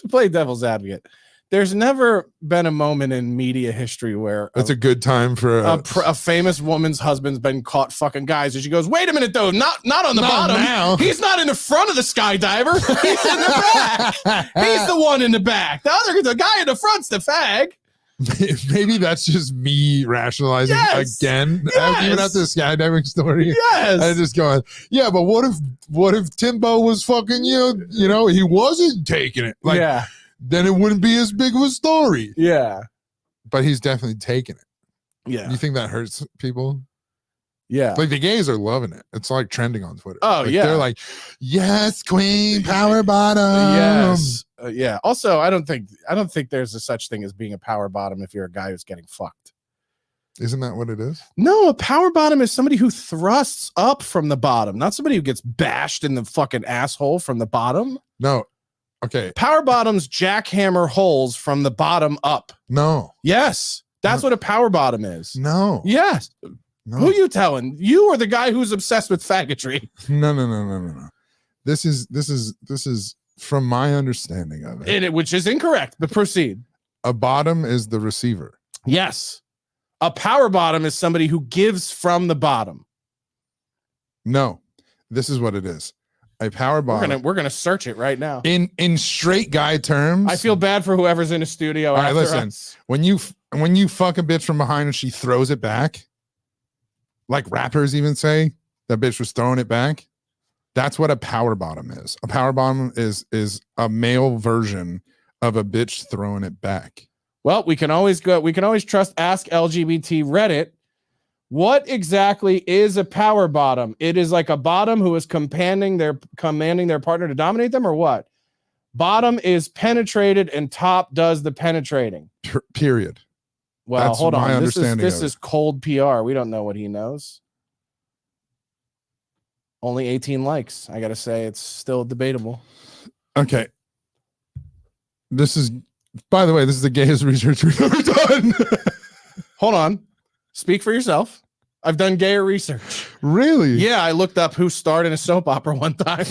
play devil's advocate, there's never been a moment in media history where it's a good time for a famous woman's husband's been caught fucking guys, and she goes, "Wait a minute, though, not on the bottom. Now. He's not in the front of the skydiver. He's in the back. He's the one in the back. The guy in the front's the fag." Maybe that's just me rationalizing again. Yes. Even after the skydiving story. Yes. I just going, yeah, but what if Timbo was fucking you? You know, he wasn't taking it. Like, yeah. Then it wouldn't be as big of a story. Yeah. But he's definitely taking it. Yeah. You think that hurts people? Yeah. Like the gays are loving it. It's like trending on Twitter. Oh, Like, yeah. they're like, yes, queen, power bottom. Yes. Yeah. Also, I don't think there's a such thing as being a power bottom if you're a guy who's getting fucked. Isn't that what it is? No, a power bottom is somebody who thrusts up from the bottom, not somebody who gets bashed in the fucking asshole from the bottom. No. Okay. Power bottoms jackhammer holes from the bottom up. No. Yes. That's what a power bottom is. No. Yes. No. Who you telling? You or the guy who's obsessed with faggotry? No. This is from my understanding of it. Which is incorrect, but proceed. A bottom is the receiver. Yes. A power bottom is somebody who gives from the bottom. No. This is what it is. A power bottom. We're gonna search it right now. In straight guy terms. I feel bad for whoever's in a studio. All right, after listen. us. When you fuck a bitch from behind and she throws it back, like rappers even say that bitch was throwing it back. That's what a power bottom is. A power bottom is a male version of a bitch throwing it back. Well, we can always trust Ask LGBT Reddit. What exactly is a power bottom? It is like a bottom who is commanding their partner to dominate them, or what? Bottom is penetrated and top does the penetrating. Period. Well, That's hold my on. This understanding is of it. cold PR. We don't know what he knows. Only 18 likes. I gotta say, it's still debatable. Okay. By the way, this is the gayest research we've ever done. Hold on. Speak for yourself. I've done gayer research. Really? Yeah, I looked up who starred in a soap opera one time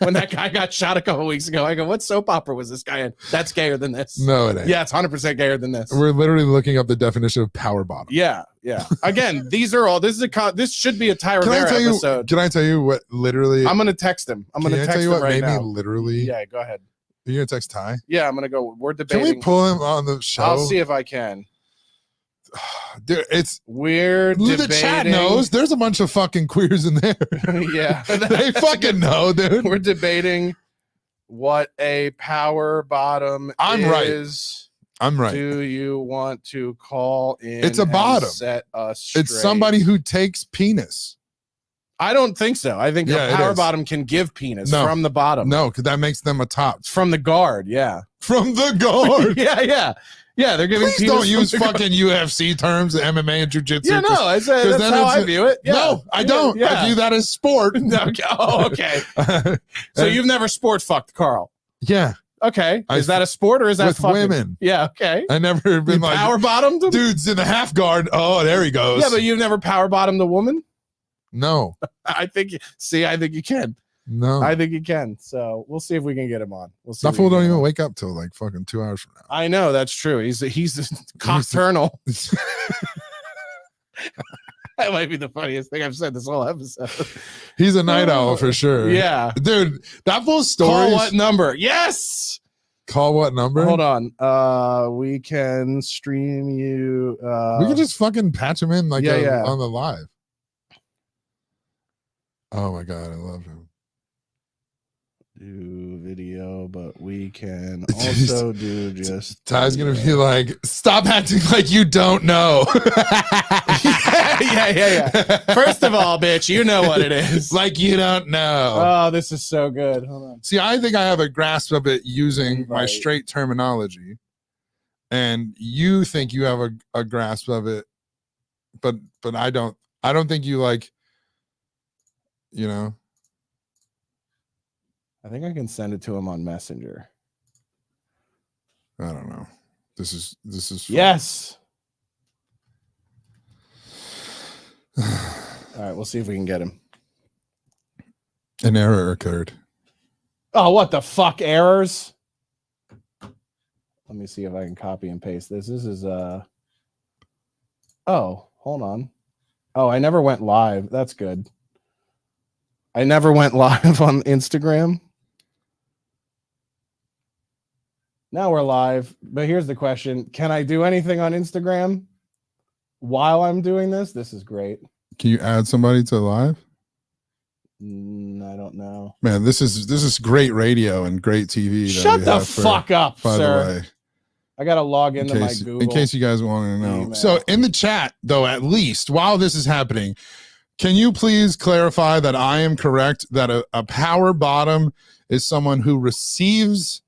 when that guy got shot a couple weeks ago. I go, what soap opera was this guy in? That's gayer than this. No, it ain't. Yeah, it's 100% gayer than this. We're literally looking up the definition of power bottom. Yeah. Again, this should be a Ty Rivera episode. Can I tell you what literally? I'm gonna text him. I'm gonna Can I text tell you him what right made now. me literally? Yeah, go ahead. Are you gonna text Ty? Yeah, I'm gonna go. We're Can debating. we pull him on the show? I'll see if I can. Dude, We're the debating. chat knows. There's a bunch of fucking queers in there. Yeah, They fucking know, dude. We're debating what a power bottom I'm right. is. I'm right. Do you want to call in? It's a and bottom. Set us straight? It's somebody who takes penis. I don't think so. I think Yeah, a it power is. bottom can give penis No. from the bottom. No, because that makes them a top. From the guard. Yeah. From the guard. Yeah. They're giving. Please penis don't from use the guard. fucking UFC terms, MMA and jujitsu. Yeah, no, that's then how I it's- view it. Yeah. No, I don't. Yeah. I view that as sport. Okay. Oh, okay. So And- you've never sport fucked, Carl? yeah, Okay. I- Is that a sport or is that with fucking? women. Yeah. Okay. I never been You like power bottomed him? dudes in the half guard. Oh, there he goes. Yeah, but you've never power bottomed a woman? no, I think you can. no. I think you can. So we'll see if we can get him on. We'll see. That if we fool can don't get him even on. wake up till like fucking 2 hours from now. I know that's true. He's cockturnal. That might be the funniest thing I've said this whole episode. He's a night owl for sure. Yeah. dude. That fool's stories. Call what number? Yes. Call what number? Hold on. We can stream you. We can just fucking patch him in like yeah. on the live. Oh my god, I love him. do video, but we can also do just. Ty's gonna be like, stop acting like you don't know. yeah. First of all, bitch, you know what it is. Like you don't know. Oh, this is so good. Hold on. See, I think I have a grasp of it using my Right. straight terminology, and you think you have a grasp of it, but I don't. I don't think you like. You know. I think I can send it to him on Messenger. I don't know. This is fun. Yes. All right, we'll see if we can get him. An error occurred. Oh, what the fuck errors? Let me see if I can copy and paste this. This is oh, hold on. Oh, I never went live. That's good. I never went live on Instagram. Now we're live, but here's the question. Can I do anything on Instagram while I'm doing this? This is great. Can you add somebody to live? I don't know. Man, this is great radio and great TV. that Shut we the have fuck up, by sir. the way. I got to log In into my case, Google. in case you guys want to know. email. So in the chat, though, at least while this is happening, Can you please clarify that I am correct that a power bottom is someone who receives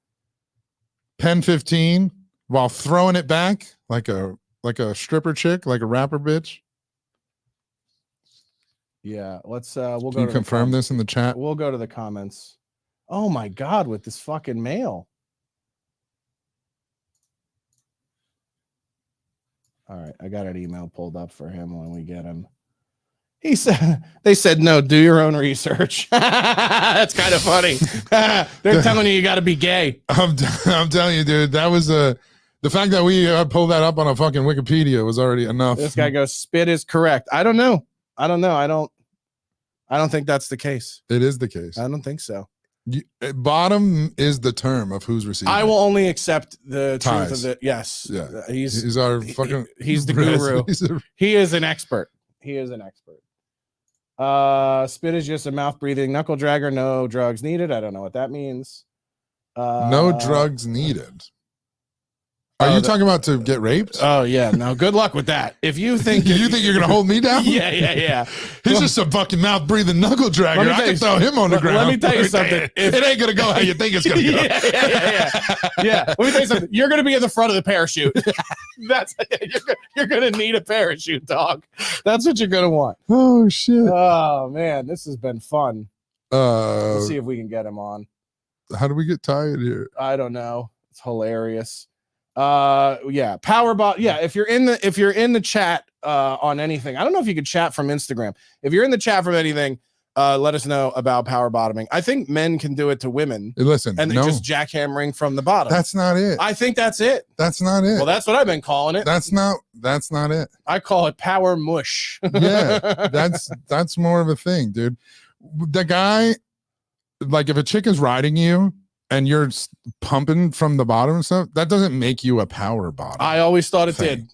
pen 15 while throwing it back like a stripper chick, like a rapper bitch? Yeah, let's we'll go. Can you to confirm this in the chat? We'll go to the comments. Oh my God, with this fucking mail. All right, I got an email pulled up for him when we get him. They said, no, do your own research. That's kind of funny. They're telling you got to be gay. I'm telling you, dude, that was the fact that we pulled that up on a fucking Wikipedia was already enough. This guy goes, spit is correct. I don't know. I don't think that's the case. It is the case. I don't think so. Bottom is the term of who's receiving. I will only accept the Ties. truth of it. Yes. Yeah. He's our fucking. He's the guru. He is an expert. He is an expert. Spit is just a mouth breathing knuckle dragger. No drugs needed. I don't know what that means. No drugs needed. Are you talking about to get raped? Oh yeah. No. Good luck with that. If you think you're gonna hold me down? Yeah. He's just a fucking mouth breathing knuckle dragger. I can throw him on the ground. Let me tell you something. It ain't gonna go how you think it's gonna go. Yeah. Let me tell you something. You're gonna be in the front of the parachute. That's you're gonna need a parachute, dog. That's what you're gonna want. Oh shit. Oh man, this has been fun. Let's see if we can get him on. How do we get tired here? I don't know. It's hilarious. Powerbot. Yeah, if you're in the chat on anything, I don't know if you could chat from Instagram. If you're in the chat from anything, let us know about power bottoming. I think men can do it to women. Listen, and they're just jackhammering from the bottom. That's not it. I think that's it. That's not it. Well, that's what I've been calling it. That's not it. I call it power mush. Yeah, that's more of a thing, dude. The guy, like, if a chick is riding you and you're pumping from the bottom and stuff, that doesn't make you a power bottom. I always thought it did.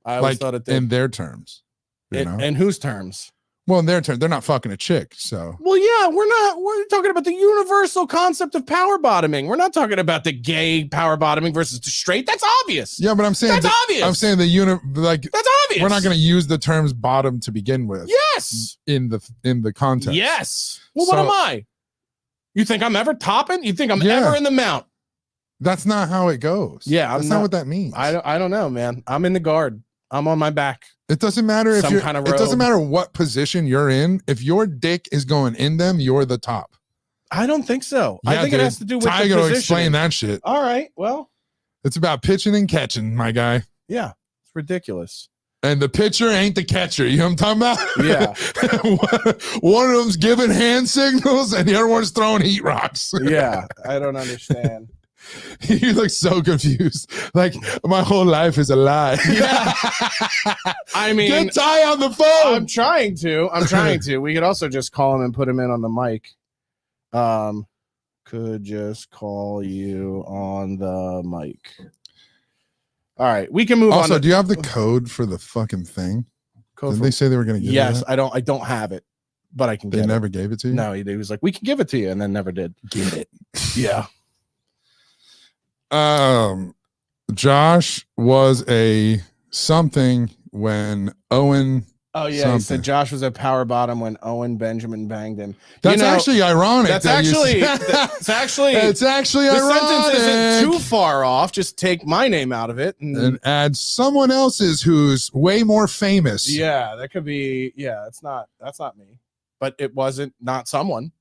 I always thought it did. In their terms. In whose terms? Well, in their terms, they're not fucking a chick, so. Well, yeah, we're talking about the universal concept of power bottoming. We're not talking about the gay power bottoming versus the straight. That's obvious. Yeah, but I'm saying that's obvious. I'm saying that's obvious. We're not going to use the terms bottom to begin with. Yes. In the context. Yes. Well, what am I? You think I'm ever topping? You think I'm ever in the mount? That's not how it goes. Yeah, that's not what that means. I don't know, man. I'm in the guard. I'm on my back. It doesn't matter if you're. It doesn't matter what position you're in. If your dick is going in them, you're the top. I don't think so. Yeah, I think it has to do with Tiger will explain that shit. All right. Well, it's about pitching and catching, my guy. Yeah, it's ridiculous. And the pitcher ain't the catcher. You know what I'm talking about? Yeah. One of them's giving hand signals and the other one's throwing heat rocks. Yeah. I don't understand. You look so confused. Like, my whole life is a lie. Yeah. I mean, get Ty on the phone. I'm trying to. We could also just call him and put him in on the mic. Could just call you on the mic. All right, we can move on. Also, do you have the code for the fucking thing? Did they say they were going to give Yes, it? I don't have it, but I can get it. They never gave it to you? No, he was like, we can give it to you, and then never did. Get it. Yeah. Josh was a something when Owen. Oh yeah, he said Josh was a power bottom when Owen Benjamin banged him. That's actually ironic. It's actually ironic. The sentence isn't too far off. Just take my name out of it and add someone else's who's way more famous. Yeah, that could be. Yeah, that's not me. But it wasn't not someone.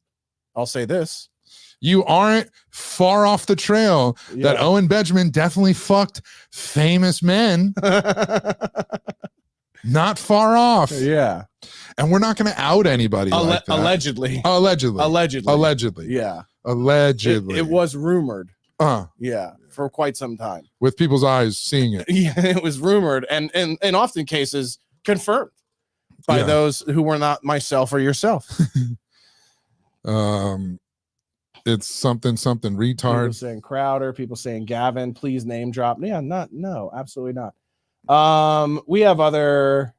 I'll say this. You aren't far off the trail that Owen Benjamin definitely fucked famous men. Not far off. Yeah. And we're not going to out anybody like that. Allegedly. Yeah. Allegedly. It was rumored. Yeah. For quite some time. With people's eyes seeing it. Yeah, it was rumored and in often cases confirmed by those who were not myself or yourself. It's something retard. People saying Crowder, people saying Gavin, please name drop. Yeah, no, absolutely not. We have other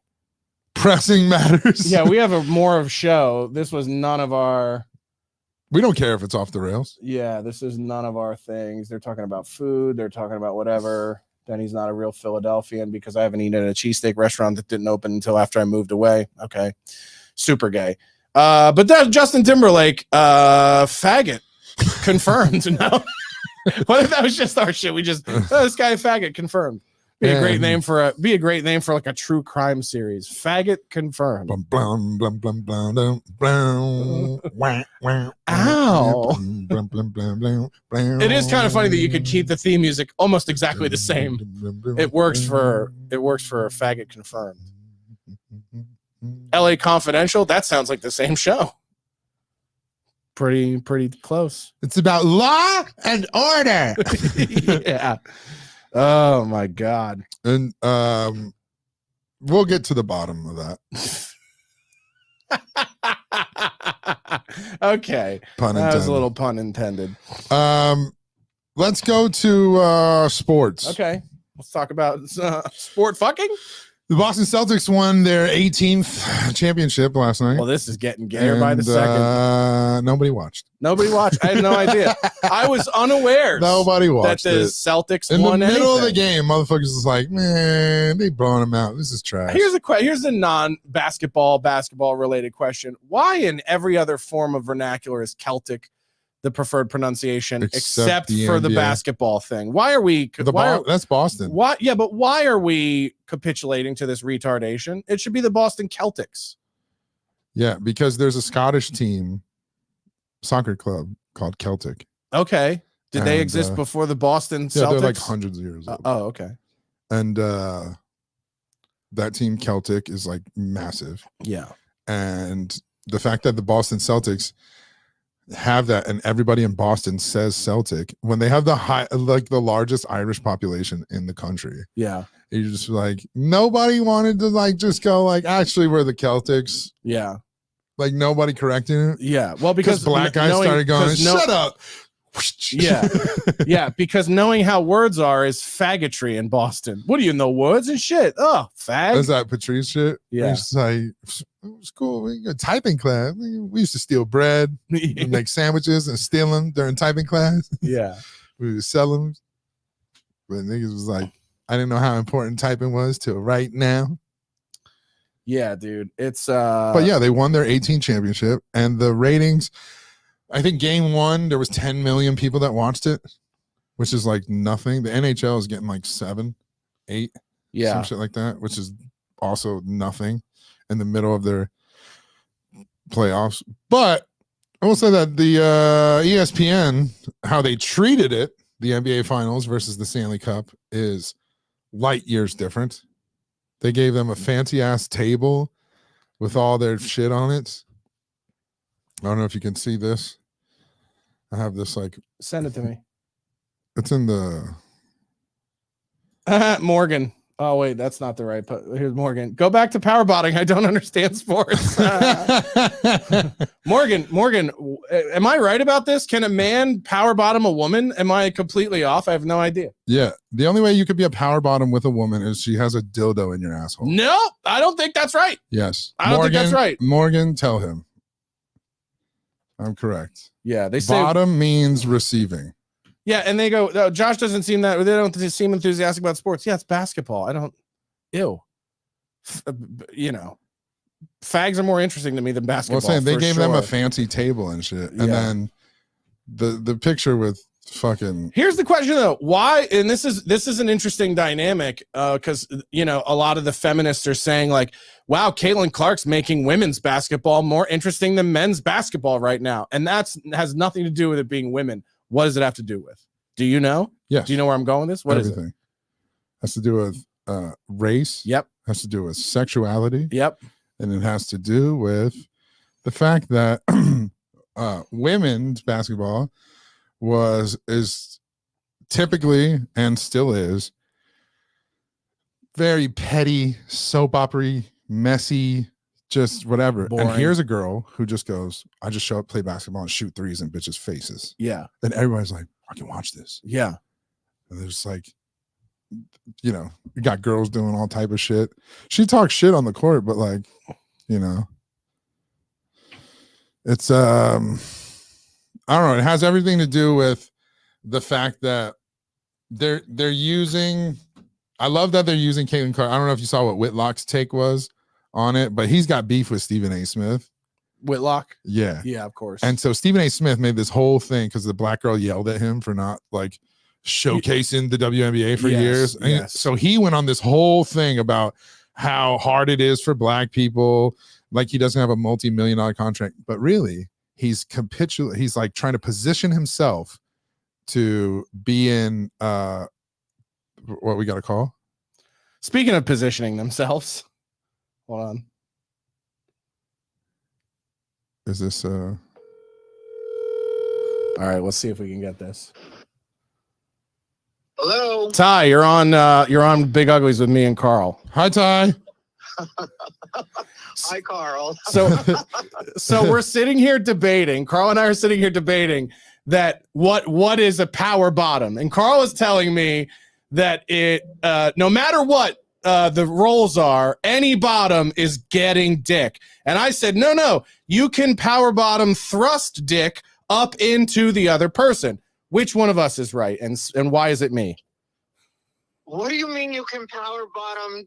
pressing matters. Yeah, we have more of show. This was none of our. We don't care if it's off the rails. Yeah, this is none of our things. They're talking about food. They're talking about whatever. Denny's not a real Philadelphian because I haven't eaten at a cheesesteak restaurant that didn't open until after I moved away. Okay. super gay. But that Justin Timberlake, faggot, confirmed. No, what if that was just our shit? We just this guy a faggot confirmed. Be a great name for like a true crime series. Faggot confirmed. Blum, blum, blum, blum, blum, blum, blum, wah, wah, Ow. blum, blum, blum, blum, blum. It is kind of funny that you could keep the theme music almost exactly the same. It works for faggot confirmed. LA Confidential, that sounds like the same show. Pretty close. It's about law and order. Yeah. Oh my God. And we'll get to the bottom of that. Okay. Pun That was a intended. little pun intended. Let's go to sports. Okay. Let's talk about sport fucking. The Boston Celtics won their 18th championship last night. Well, this is getting gayer by the second. Nobody watched. Nobody watched. I had no idea. I was unaware Nobody that watched the it. Celtics In the won middle of the anything. game, motherfuckers is like, man, they blowing them out. This is trash. Here's a non-basketball related question. Why in every other form of vernacular is Celtic the preferred pronunciation except the for the NBA. basketball thing? Why are we That's Boston. why yeah, but why are we capitulating to this retardation? It should be the Boston Celtics. Yeah, because there's a Scottish team, soccer club called Celtic. Okay. Did they And, exist before the Boston Yeah, Celtics? they're like hundreds of years old. Oh, okay. And that team Celtic is like massive. Yeah. And the fact that the Boston Celtics have that and everybody in Boston says Celtic when they have the largest Irish population in the country. Yeah. You're just like, nobody wanted to like just go like, actually we're the Celtics. Yeah. Like nobody correcting it. Yeah. Well, because Black guys started going, shut up. Yeah. Yeah. Because knowing how words are is faggotry in Boston. What do you know? Words and shit. Oh, fag. That's that Patrice shit. Yeah. It's like, it was cool. We got typing class. We used to steal bread and make sandwiches and steal them during typing class. Yeah. We would sell them. But niggas was like, I didn't know how important typing was till right now. Yeah, dude. It's But yeah, they won their 18th championship and the ratings, I think game one, there was 10 million people that watched it, which is like nothing. The NHL is getting like 7, 8, some shit like that, which is also nothing in the middle of their playoffs. But I will say that the ESPN, how they treated it, the NBA Finals versus the Stanley Cup, is light years different. They gave them a fancy ass table with all their shit on it. I don't know if you can see this. I have this like, Send it to me. it's in the Morgan. Oh wait, that's not the right. Here's Morgan. Go back to power botting. I don't understand sports. Morgan, am I right about this? Can a man power bottom a woman? Am I completely off? I have no idea. Yeah, the only way you could be a power bottom with a woman is she has a dildo in your asshole. No, I don't think that's right. Yes, I don't think that's right. Morgan, tell him I'm correct. Yeah, they say Bottom means receiving. yeah, and they go, no, Josh doesn't seem that, they don't seem enthusiastic about sports. Yeah, it's basketball. I don't, you know, fags are more interesting to me than basketball. Well, saying they for gave them a sure. fancy table and shit, and Yeah. then the picture with fucking Here's the question though. Why, and this is an interesting dynamic, because you know, a lot of the feminists are saying like, wow, Caitlin Clark's making women's basketball more interesting than men's basketball right now. And has nothing to do with it being women. What does it have to do with? Do you know? yes, Do you know where I'm going with this? What is everything it? has to do with race. Yep. Has to do with sexuality. Yep. And it has to do with the fact that women's basketball is typically and still is very petty, soap opera, messy, just whatever. Boring. And here's a girl who just goes, I just show up, play basketball, and shoot threes in bitches' faces. Yeah. And everybody's like, I can watch this. Yeah. And there's like, you know, you got girls doing all type of shit. She talks shit on the court, but like, you know, it's I don't know. It has everything to do with the fact that they're using. I love that they're using Caitlin Clark. I don't know if you saw what Whitlock's take was on it, but he's got beef with Stephen A. Smith. Whitlock. Yeah. Yeah, of course. And so Stephen A. Smith made this whole thing because the black girl yelled at him for not like showcasing the WNBA for years. And so he went on this whole thing about how hard it is for black people. Like he doesn't have a multi-million-dollar contract, but really he's he's like trying to position himself to be in what we got to call. Speaking of positioning themselves, hold on. Is this all right, let's see if we can get this. Hello. Ty, you're on Big Uglies with me and Carl. Hi, Ty. Hi, Carl. So we're sitting here debating. Carl and I are sitting here debating that what is a power bottom, and Carl is telling me that it no matter what the roles are, any bottom is getting dick. And I said, no, you can power bottom thrust dick up into the other person. Which one of us is right, and why is it me? What do you mean you can power bottom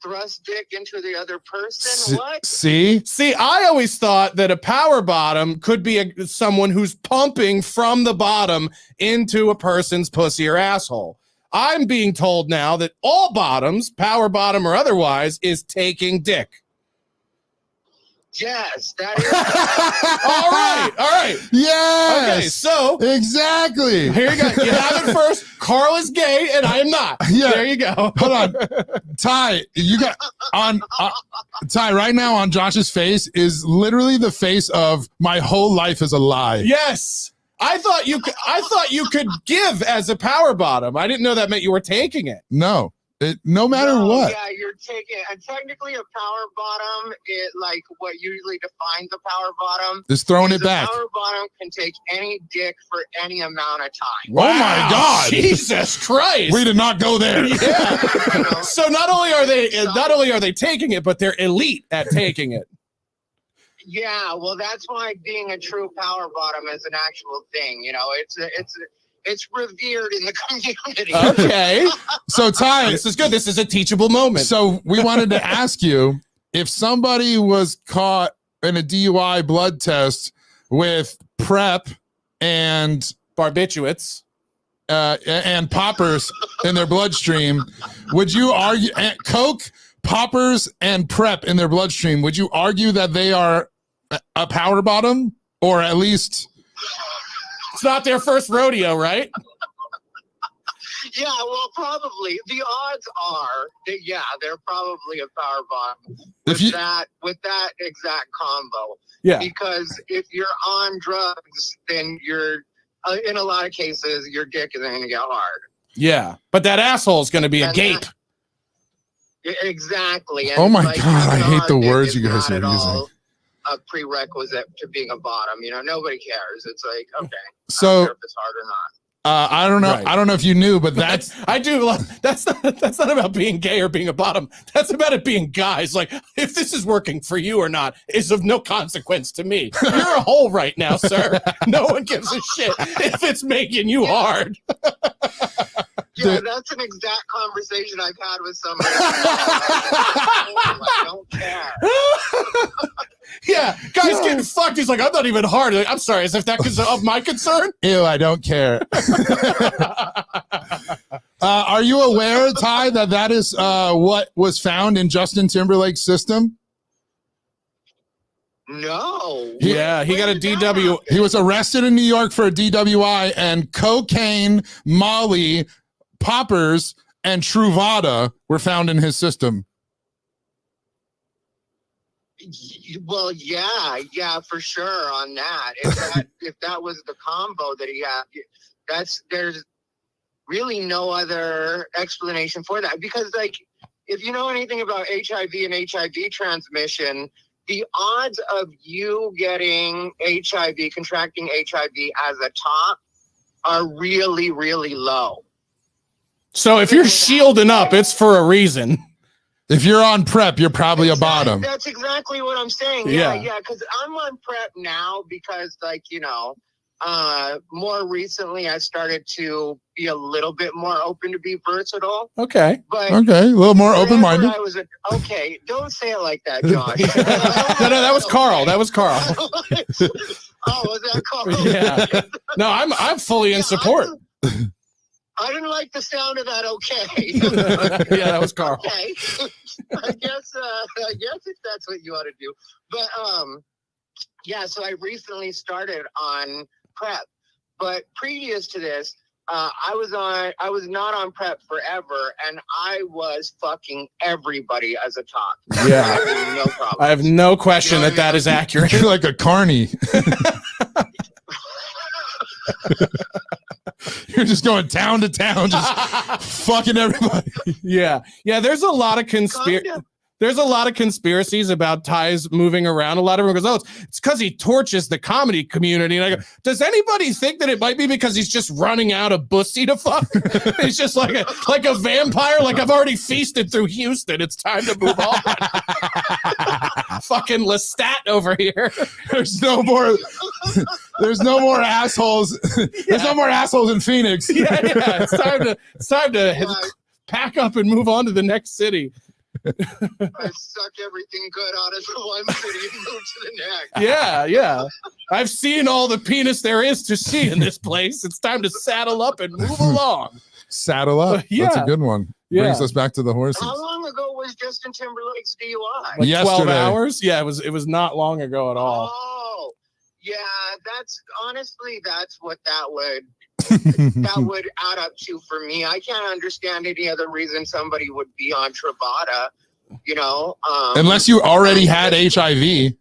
thrust dick into the other person? What? See, I always thought that a power bottom could be someone who's pumping from the bottom into a person's pussy or asshole. I'm being told now that all bottoms, power bottom or otherwise, is taking dick. Yes, that is. All right. yes. Okay, so exactly. here you go. You have it first. Carl is gay, and I am not. Yeah. There you go. Hold on, Ty. You got on Ty right now on Josh's face is literally the face of my whole life is a lie. Yes. I thought you could give as a power bottom. I didn't know that meant you were taking it. No. No matter what. Yeah, you're taking, and technically a power bottom, like what usually defines a power bottom, Just throwing it back. A power bottom can take any dick for any amount of time. Wow. Oh my God. Jesus Christ. We did not go there. Yeah. So not only are they taking it, but they're elite at taking it. Yeah, well, that's why being a true power bottom is an actual thing. You know, it's revered in the community. Okay. So Ty, this is good. This is a teachable moment. So we wanted to ask you if somebody was caught in a DUI blood test with PrEP and barbiturates and poppers in their bloodstream, would you argue Coke, poppers, and PrEP in their bloodstream? Would you argue that they are a power bottom, or at least? It's not their first rodeo, right? Yeah, well, probably. The odds are that, yeah, they're probably a power bottom with that exact combo. Yeah. Because if you're on drugs, then you're, in a lot of cases, your dick is going to get hard. Yeah. But that asshole is going to be a gape. Exactly. And oh, my God. I hate the words you guys are using. A prerequisite to being a bottom, you know, nobody cares. It's like, okay, so I don't care if it's hard or not. I don't know. Right. I don't know if you knew, but that's I do. That's not about being gay or being a bottom. That's about it being guys. Like, if this is working for you or not is of no consequence to me. You're a hole right now, sir. No one gives a shit if it's making you hard. Yeah, that's an exact conversation I've had with somebody. I don't care. Yeah, guys getting fucked. He's like, I'm not even hard. Like, I'm sorry, as if that is of my concern. Ew, I don't care. Are you aware, Ty, that is what was found in Justin Timberlake's system? No. He got a DW. He was arrested in New York for a DWI, and cocaine, Molly, poppers, and Truvada were found in his system. Well, yeah, for sure on that. If that was the combo that he had, there's really no other explanation for that. Because, like, if you know anything about HIV and HIV transmission, the odds of you getting HIV, contracting HIV as a top, are really, really low. So if you're shielding up, it's for a reason. If you're on PrEP, you're probably a bottom. That's exactly what I'm saying. Yeah, because I'm on PrEP now because, like, you know, More recently, I started to be a little bit more open to be versatile. Okay. But Okay, a little more open-minded. I was okay. Don't say it like that, Josh. No, that was Carl. That was Carl. Oh, was that Carl? Yeah. No, I'm fully in support. I didn't like the sound of that. Okay. Yeah, that was Carl. Okay. I guess if that's what you ought to do. But yeah. So I recently started on PrEP, but previous to this, I was not on PrEP forever, and I was fucking everybody as a top. Yeah. No problem. I have no question You know that is accurate. You're like a carny. You're just going town to town, just fucking everybody. Yeah. There's a lot of There's a lot of conspiracies about Ty's moving around. A lot of everyone goes, oh, it's because he torches the comedy community. And I go, does anybody think that it might be because he's just running out of pussy to fuck? He's just like a vampire. Like, I've already feasted through Houston. It's time to move on. Fucking Lestat over here. There's no more assholes. There's no more assholes in Phoenix. Yeah. It's time to pack up and move on to the next city. I suck everything good out of the one city and move to the next. Yeah. I've seen all the penis there is to see in this place. It's time to saddle up and move along. Saddle up. Yeah. That's a good one. Yeah. Brings us back to the horses. How long ago was Justin Timberlake's DUI? Like 12 Yesterday. hours? Yeah, it was not long ago at all. Oh, yeah. That's honestly, that's what that would add up to for me. I can't understand any other reason somebody would be on Truvada, you know. Unless you already had HIV.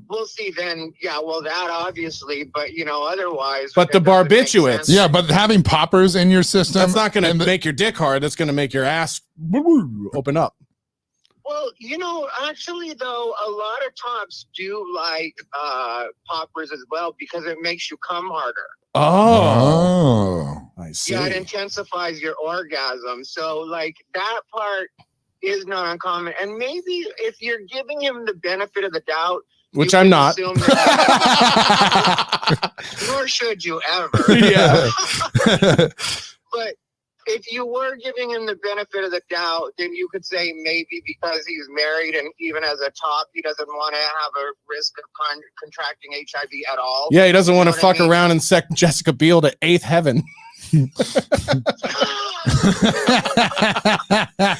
We'll see then. Yeah, well, that obviously, but you know, otherwise. But the it doesn't make barbiturates. sense. Yeah, but having poppers in your system. That's not going to and the- make your dick hard. That's going to make your ass open up. Well, you know, actually, though, a lot of tops do like poppers as well because it makes you come harder. Oh, I see. Yeah, it intensifies your orgasm. So, like, that part is not uncommon. And maybe if you're giving him the benefit of the doubt, Which you I'm can not. assume that- nor should you ever. Yeah. But if you were giving him the benefit of the doubt, then you could say maybe because he's married and even as a top, he doesn't want to have a risk of contracting HIV at all. Yeah, he doesn't want to You know what fuck I mean? around and sec Jessica Biel to eighth heaven.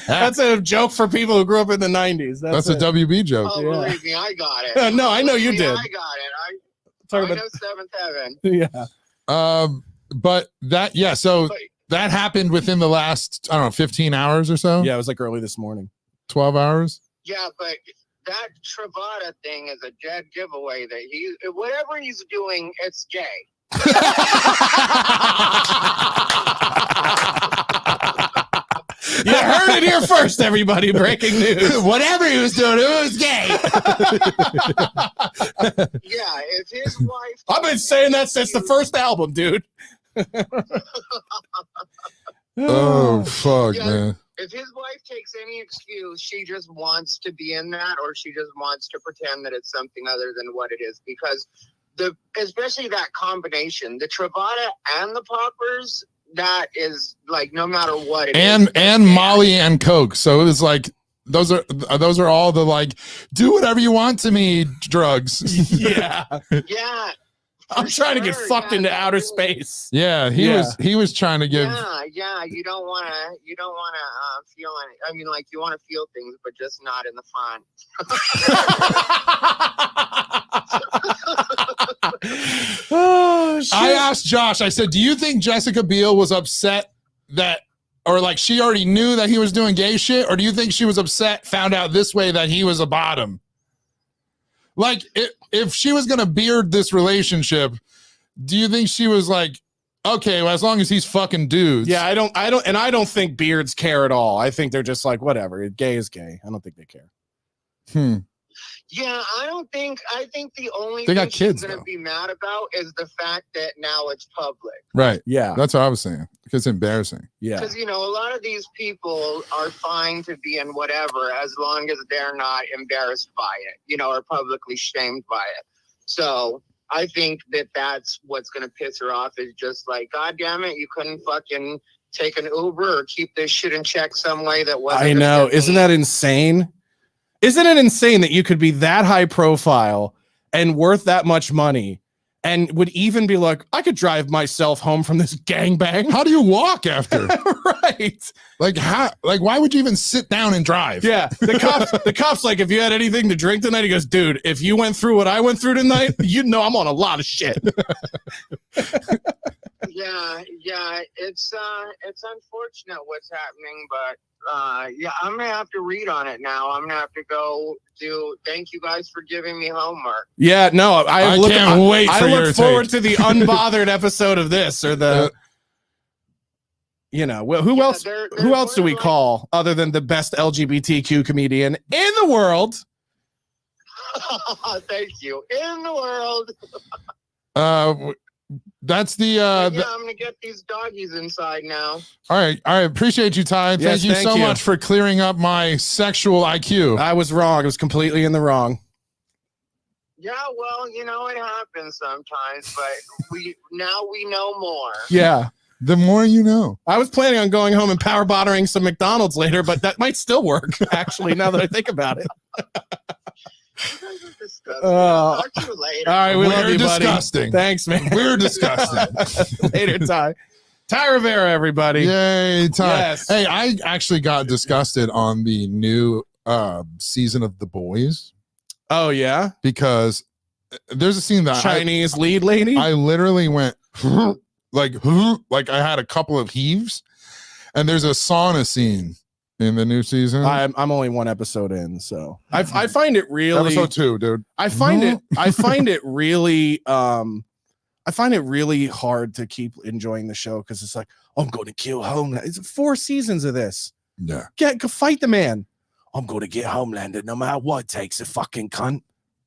That's a joke for people who grew up in the 90s. That's a WB joke. Oh, Yeah. believe me, I got it. No, I know you did. I got it. I Talking about, know Seventh Heaven. yeah. But that, yeah, so But that happened within the last, I don't know, 15 hours or so? Yeah, it was like early this morning. 12 hours? yeah, but that Truvada thing is a dead giveaway that whatever he's doing, it's gay. You heard it here first, everybody. Breaking news. Whatever he was doing, it was gay. Yeah, if his wife. I've been saying that since the first album, dude. Oh, fuck, Yeah. man. If his wife takes any excuse, she just wants to be in that, or she just wants to pretend that it's something other than what it is. Because especially that combination, the Truvada and the poppers, that is like no matter what it is. And Molly and Coke. So it was like those are all the like do whatever you want to me drugs. Yeah. Yeah. I'm trying to get sure, fucked yeah, into outer that's cool. space. Yeah, he was trying to give Yeah, you don't want to feel any. I mean, like you want to feel things, but just not in the front. Oh, shit. I asked Josh, I said, do you think Jessica Biel was upset that, or like she already knew that he was doing gay shit? Or do you think she was upset, found out this way that he was a bottom? Like, if she was going to beard this relationship, do you think she was like, okay, well, as long as he's fucking dudes? Yeah, I don't think beards care at all. I think they're just like, whatever, gay is gay. I don't think they care. Yeah, I think the only They got thing kids, she's going though. to be mad about is the fact that now it's public. Right. Yeah. That's what I was saying. Because it's embarrassing. Yeah. Because, you know, a lot of these people are fine to be in whatever as long as they're not embarrassed by it, you know, or publicly shamed by it. So I think that that's what's going to piss her off, is just like, God damn it, you couldn't fucking take an Uber or keep this shit in check some way that wasn't. I know. Isn't that insane? Isn't it insane that you could be that high profile and worth that much money and would even be like, I could drive myself home from this gangbang? How do you walk after? Right. Like, how? Like, why would you even sit down and drive? Yeah. The cops like, if you had anything to drink tonight, he goes, dude, if you went through what I went through tonight, you know I'm on a lot of shit. Yeah, it's unfortunate what's happening, but yeah, I'm gonna have to read on it now. I'm gonna have to go do. Thank you guys for giving me homework. Yeah, no, I can't wait. I for your look forward take. to the unbothered episode of this, or the, you know, who else? Who else do we call other than the best LGBTQ comedian in the world? Thank you. In the world. That's the yeah, I'm gonna get these doggies inside now. all right. I appreciate you, Ty. Yes, thank you thank so you. much for clearing up my sexual IQ. I was wrong. I was completely in the wrong. Yeah, well, you know, it happens sometimes, but we know more. Yeah. The more you know. I was planning on going home and power bottering some McDonald's later, but that might still work, actually, now that I think think about it. I'll talk to you later. All right, we love We're you, buddy. disgusting. Thanks, man. We're disgusting. Later, Ty. Ty Rivera, everybody. Yay, Ty. Yes. Hey, I actually got disgusted on the new season of The Boys Oh, yeah? because there's a scene that Chinese lead lady? I literally went like I had a couple of heaves, and there's a sauna scene in the new season. I'm only one episode in, so I find it really Episode 2, dude. I find it really hard to keep enjoying the show because it's like, I'm going to kill Homeland. It's 4 seasons of this. Yeah. Go fight the man. I'm going to get Homelander no matter what it takes, a fucking cunt.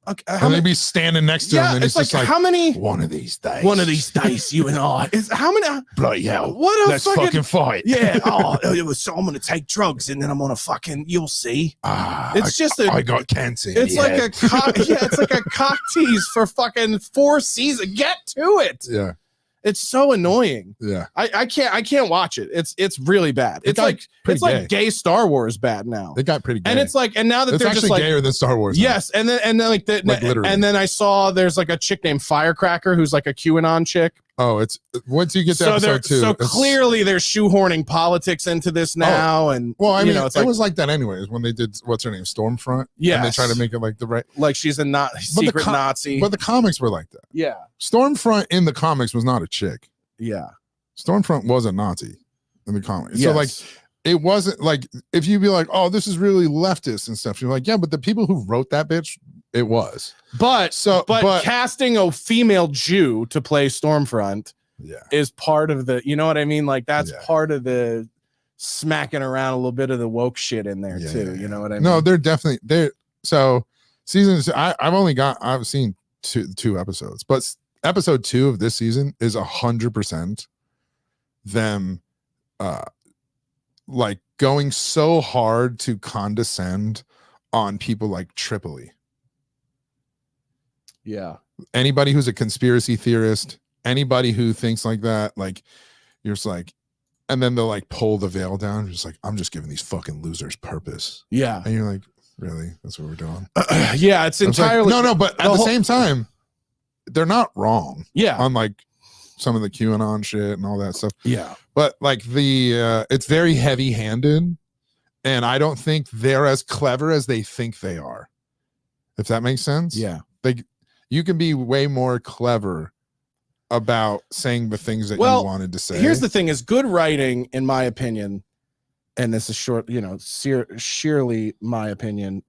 Okay, And they'd be standing next to him, and it's he's just like, how many? one of these days. One of these days, you and I. Is how many? Bloody hell. What a Let's fucking fight. Yeah. Oh, it was. So I'm going to take drugs, and then I'm going to fucking. You'll see. It's just I got cancer. It's like a it's like a cock tease for fucking 4 seasons. Get to it. Yeah. It's so annoying. Yeah. I can't watch it. It's really bad. It's like gay Star Wars bad now. They got pretty gay. And it's like, and now that it's they're actually just like gayer than Star Wars. Yes, and then like the literally. and then I saw there's like a chick named Firecracker who's like a QAnon chick. Oh, it's once you get to episode 2. So clearly they're shoehorning politics into this now, and well, I mean, it's it like, was like that anyways when they did what's her name, Stormfront. Yeah, and they tried to make it like the right. Like she's a secret Nazi. But the comics were like that. Yeah, Stormfront in the comics was not a chick. yeah. Stormfront was a Nazi in the comics. Yes. So like, it wasn't like if you'd be like, oh, this is really leftist and stuff. You're like, yeah, but the people who wrote that bitch, it was. But But casting a female Jew to play Stormfront. Yeah. Is part of the, you know what I mean? Like that's Yeah. part of the smacking around a little bit of the woke shit in there too. You know what I mean? No, they're definitely there. So seasons, I've seen two episodes, but episode 2 of this season is 100% them like going so hard to condescend on people like Tripoli. Yeah. Anybody who's a conspiracy theorist, anybody who thinks like that, like you're just like, and then they'll like pull the veil down. You're just like, I'm just giving these fucking losers purpose. Yeah. And you're like, really? That's what we're doing? Yeah, it's entirely like, no, but at the same time, they're not wrong. Yeah. On like some of the QAnon shit and all that stuff. Yeah. But like it's very heavy handed. And I don't think they're as clever as they think they are. If that makes sense. Yeah. Like you can be way more clever about saying the things that you wanted to say. Here's the thing is good writing, in my opinion, and this is short, sheerly my opinion.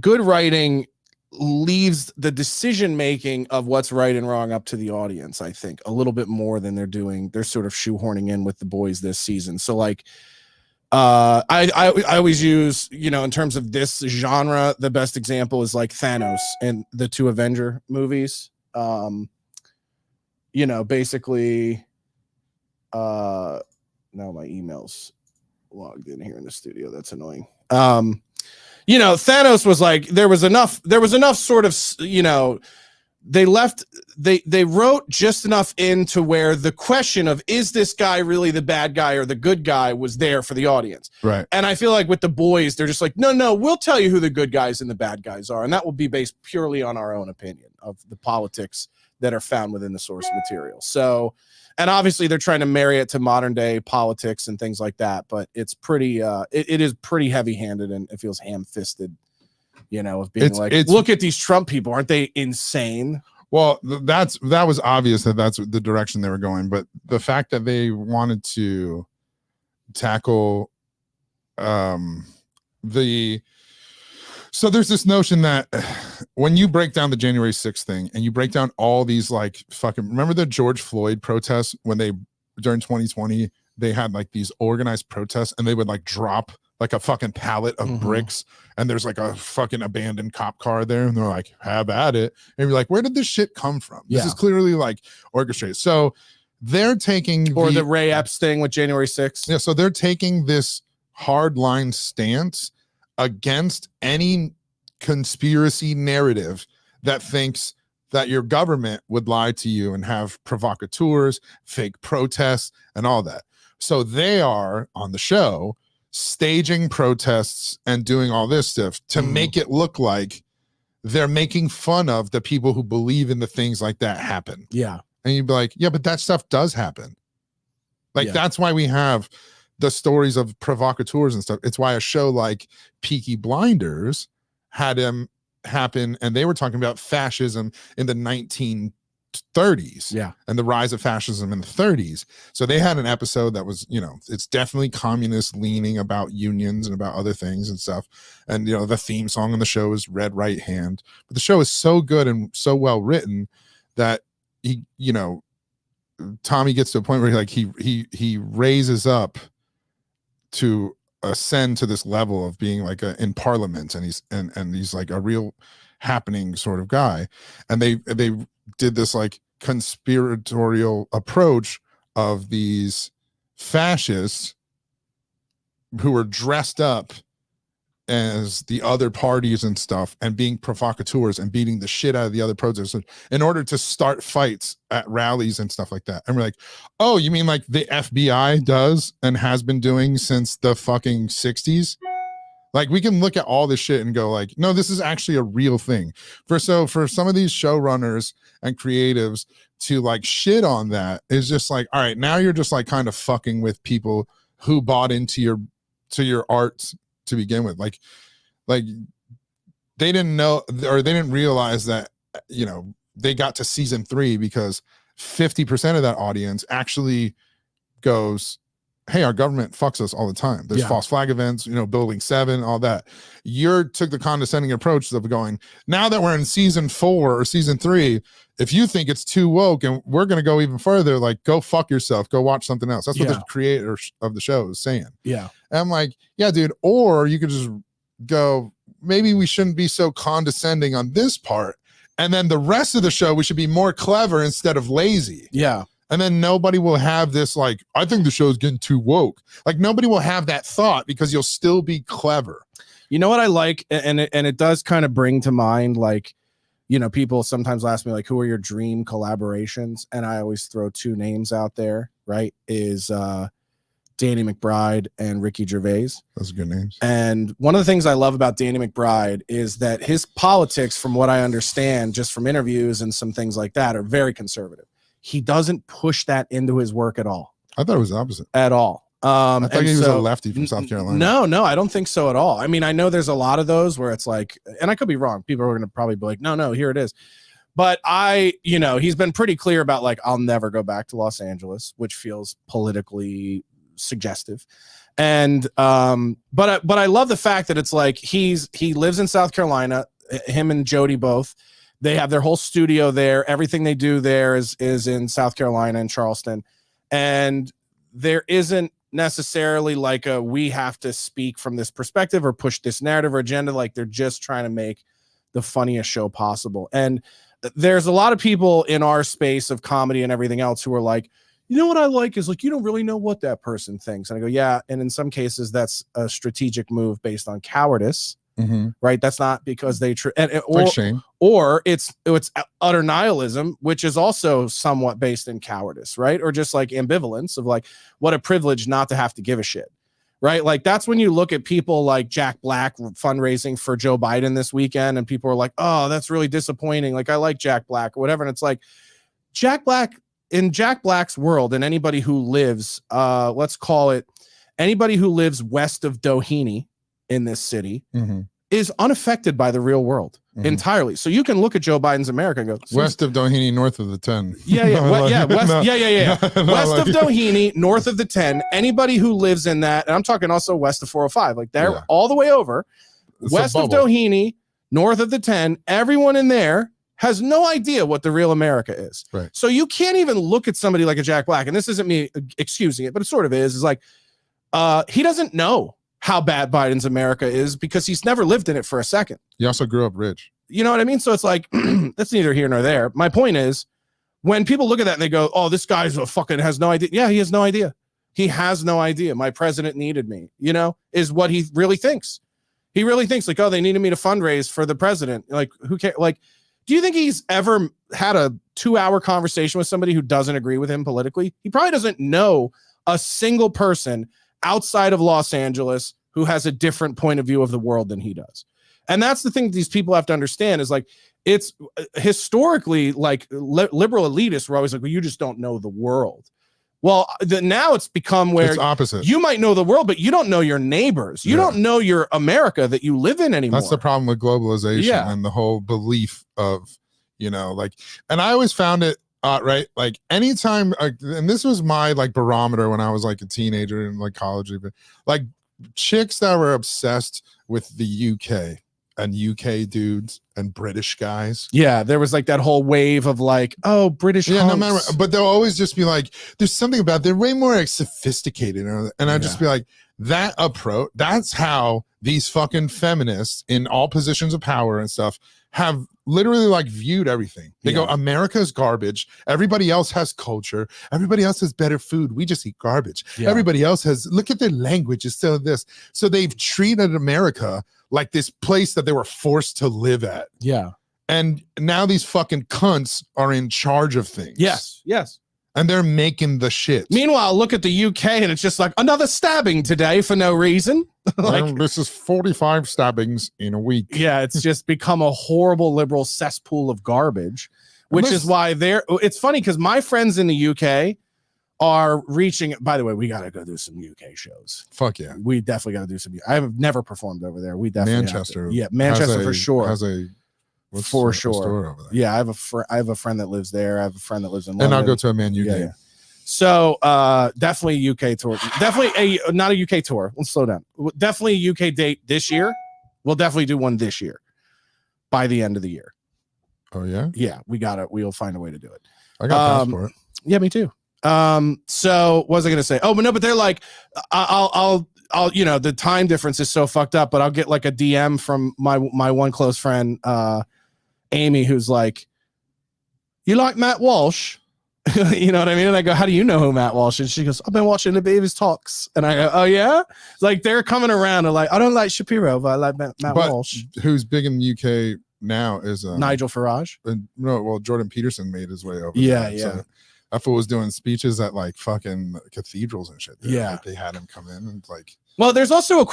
Good writing leaves the decision making of what's right and wrong up to the audience, I think, a little bit more than they're doing. They're sort of shoehorning in with The Boys this season. So like I always use, in terms of this genre, the best example is like Thanos in the 2 Avenger movies. Basically now my email's logged in here in the studio. That's annoying. you know, Thanos was like, there was enough sort of, you know, they wrote just enough into where the question of, is this guy really the bad guy or the good guy, was there for the audience. Right. And I feel like with the boys, they're just like, no, we'll tell you who the good guys and the bad guys are. And that will be based purely on our own opinion of the politics that are found within the source material. So, and obviously they're trying to marry it to modern day politics and things like that, but it's pretty, it is pretty heavy handed, and it feels ham fisted. You know, of being look at these Trump people. Aren't they insane? Well, that was obvious that that's the direction they were going. But the fact that they wanted to tackle so there's this notion that when you break down the January 6th thing and you break down all these like fucking, remember the George Floyd protests when during 2020, they had like these organized protests and they would like drop like a fucking pallet of bricks, and there's like a fucking abandoned cop car there, and they're like, have at it. And you're like, where did this shit come from? This is clearly like orchestrated. So they're taking the Ray Epps thing with January 6th. Yeah, so they're taking this hardline stance against any conspiracy narrative that thinks that your government would lie to you and have provocateurs, fake protests, and all that. So they are on the show staging protests and doing all this stuff to make it look like they're making fun of the people who believe in the things like that happen. Yeah. And you'd be like, yeah, but that stuff does happen. Like, that's why we have the stories of provocateurs and stuff. It's why a show like Peaky Blinders had him happen, and they were talking about fascism in the 1930s. Yeah. And the rise of fascism in the 30s. So they had an episode that was, you know, it's definitely communist leaning about unions and about other things and stuff. And, you know, the theme song on the show is Red Right Hand. But the show is so good and so well written that he, you know, Tommy gets to a point where he raises up to ascend to this level of being like in parliament, and he's like a real happening sort of guy. And they did this like conspiratorial approach of these fascists who were dressed up as the other parties and stuff and being provocateurs and beating the shit out of the other protesters in order to start fights at rallies and stuff like that. And we're like, oh, you mean like the FBI does and has been doing since the fucking 60s? Like, we can look at all this shit and go like, no, this is actually a real thing. For some of these showrunners and creatives to like shit on that is just like, all right, now you're just like kind of fucking with people who bought into your art to begin with. Like they didn't know, or they didn't realize that, you know, they got to season 3 because 50% of that audience actually goes, hey, our government fucks us all the time. There's false flag events, you know, Building 7, all that. You took the condescending approach of going, now that we're in season 4 or season 3, if you think it's too woke and we're going to go even further, like, go fuck yourself, go watch something else. That's what the creator of the show is saying. Yeah. And I'm like, yeah, dude. Or you could just go, maybe we shouldn't be so condescending on this part. And then the rest of the show, we should be more clever instead of lazy. Yeah. And then nobody will have this, like, I think the show's getting too woke. Like, nobody will have that thought because you'll still be clever. You know what I like? And it does kind of bring to mind, like, you know, people sometimes ask me, like, who are your dream collaborations? And I always throw 2 names out there, right? Is Danny McBride and Ricky Gervais. Those are good names. And one of the things I love about Danny McBride is that his politics, from what I understand, just from interviews and some things like that, are very conservative. He doesn't push that into his work at all. I thought it was the opposite. At all. I thought he was a lefty from South Carolina. No, I don't think so at all. I mean, I know there's a lot of those where it's like, and I could be wrong. People are going to probably be like, no, here it is. But he's been pretty clear about, like, I'll never go back to Los Angeles, which feels politically suggestive. And but I love the fact that it's like he lives in South Carolina, him and Jody both. They have their whole studio there. Everything they do there is in South Carolina and Charleston. And there isn't necessarily like we have to speak from this perspective or push this narrative or agenda. Like, they're just trying to make the funniest show possible. And there's a lot of people in our space of comedy and everything else who are like, you know what I like is, like, you don't really know what that person thinks. And I go, yeah. And in some cases that's a strategic move based on cowardice. right? That's not because they Like shame. or it's utter nihilism, which is also somewhat based in cowardice, right? Or just like ambivalence of like, what a privilege not to have to give a shit, right? Like that's when you look at people like Jack Black fundraising for Joe Biden this weekend, and people are like, oh, that's really disappointing. Like I like Jack Black or whatever. And it's like Jack Black's world, and anybody who lives, let's call it anybody who lives west of Doheny in this city is unaffected by the real world entirely. So you can look at Joe Biden's America and go, west of Doheny, north of the 10. West of Doheny, north of the 10. Anybody who lives in that, and I'm talking also west of 405, like they're all the way over, It's west a of bubble. Doheny, north of the 10. Everyone in there has no idea what the real America is. Right. So you can't even look at somebody like a Jack Black, and this isn't me excusing it, but it sort of is like, he doesn't know how bad Biden's America is because he's never lived in it for a second. He also grew up rich. You know what I mean? So it's like, that's neither here nor there. My point is, when people look at that and they go, oh, this guy's a fucking has no idea. Yeah, he has no idea. He has no idea. My president needed me, is what he really thinks. He really thinks like, oh, they needed me to fundraise for the president. Like, who cares? Like, do you think he's ever had a 2-hour conversation with somebody who doesn't agree with him politically? He probably doesn't know a single person outside of Los Angeles who has a different point of view of the world than he does. And that's the thing that these people have to understand is like, it's historically like liberal elitists were always like, well, you just don't know the world. Well, now it's become where it's opposite. You might know the world, but you don't know your neighbors. You don't know your America that you live in anymore. That's the problem with globalization and the whole belief of, like, and I always found it right. Like anytime, and this was my like barometer when I was like a teenager in like college, even like chicks that were obsessed with the UK and UK dudes and British guys. Yeah, there was like that whole wave of like, oh, British. Yeah, hunks. no matter, but they'll always just be like, there's something about they're way more like sophisticated, and I'd just be like, that approach. That's how these fucking feminists in all positions of power and stuff have literally like viewed everything. They go, America's garbage. Everybody else has culture. Everybody else has better food. We just eat garbage. Everybody else has, look at their language. It's still this. So they've treated America like this place that they were forced to live at. Yeah. And now these fucking cunts are in charge of things. Yes. And they're making the shit. Meanwhile, look at the UK and it's just like another stabbing today for no reason. Like, this is 45 stabbings in a week. Yeah, it's just become a horrible liberal cesspool of garbage, which is why it's funny because my friends in the UK are reaching. By the way, we got to go do some UK shows. Fuck yeah. We definitely got to do some. I have never performed over there. We definitely Manchester. Yeah, Manchester for sure. Has a for sure. Store over there. Yeah, I have a friend that lives there. I have a friend that lives in London. And I'll go to a Man U game. Yeah. So definitely a UK tour. Definitely not a UK tour. Let's slow down. Definitely a UK date this year. We'll definitely do one this year by the end of the year. Oh yeah? Yeah, we'll find a way to do it. I got passport. Yeah, me too. So what was I gonna say? Oh, but no, but they're like, I'll the time difference is so fucked up, but I'll get like a DM from my one close friend, Amy, who's like, you like Matt Walsh? You know what I mean? And I go, how do you know who Matt Walsh is? And she goes, I've been watching the Beavis talks. And I go, oh yeah? Like they're coming around and like, I don't like Shapiro, but I like Matt Walsh. Who's big in the UK now is Nigel Farage. Jordan Peterson made his way over. Yeah. So that fool was doing speeches at like fucking cathedrals and shit. Yeah. Like, they had him come in and like. Well, there's also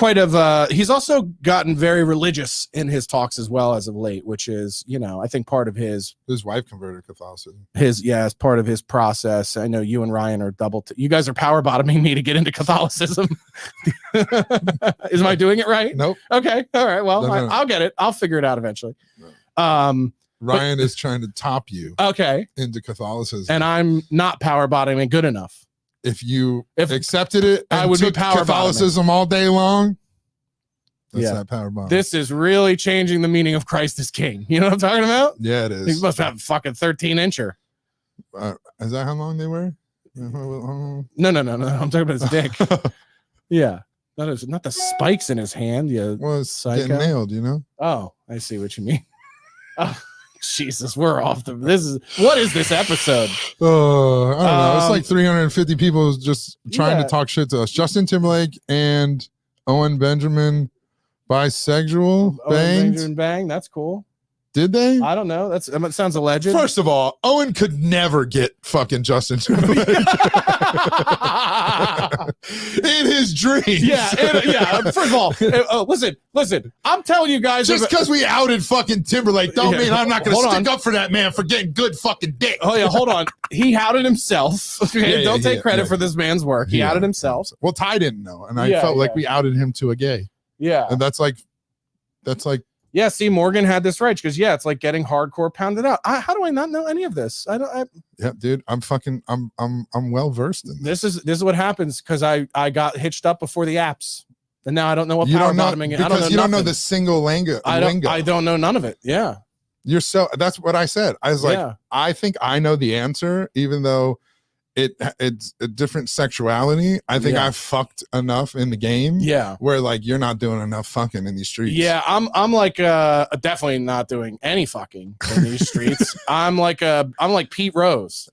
he's also gotten very religious in his talks as well as of late, which is, I think part of his wife converted to Catholicism. As part of his process. I know you and Ryan are you guys are power bottoming me to get into Catholicism. Am I doing it right? Nope. Okay. All right. Well, No. I'll get it. I'll figure it out eventually. No. Ryan is trying to top you. Okay. Into Catholicism. And I'm not power bottoming good enough. If you accepted it, and I would be power Catholicism all day long. That's Yeah. that power bottom. This is really changing the meaning of Christ as King. You know what I'm talking about? Yeah, it is. He must have a fucking 13-incher. Is that how long they were? No. I'm talking about his dick. Yeah. That is not the spikes in his hand. Yeah. Well, it's getting nailed, Oh, I see what you mean. Oh, Jesus, we're off the. What is this episode? Oh, I don't know. It's like 350 people just trying to talk shit to us. Justin Timberlake and Owen Benjamin Bisexual Owen banged. Bang. That's cool. Did they? I don't know. That sounds alleged. First of all, Owen could never get fucking Justin Timberlake in his dreams. Yeah. First of all, listen. I'm telling you guys, Just because we outed fucking Timberlake don't mean I'm not going to stick up for that man for getting good fucking dick. Oh yeah, hold on. He outed himself. Okay, don't take credit for this man's work. He outed himself. Well, Ty didn't know, and I felt like we outed him to a gay. Yeah, and that's like. Yeah, see, Morgan had this right because it's like getting hardcore pounded out. How do I not know any of this? Yeah, dude, I'm well versed in this. This is what happens because I got hitched up before the apps, and now I don't know what power bottoming is. Because you don't know the single lingo. I don't know none of it. Yeah, that's what I said. I was like, I think I know the answer, even though it's a different sexuality. I think I fucked enough in the game. Yeah, where like you're not doing enough fucking in these streets. Yeah, I'm like definitely not doing any fucking in these streets. I'm like Pete Rose.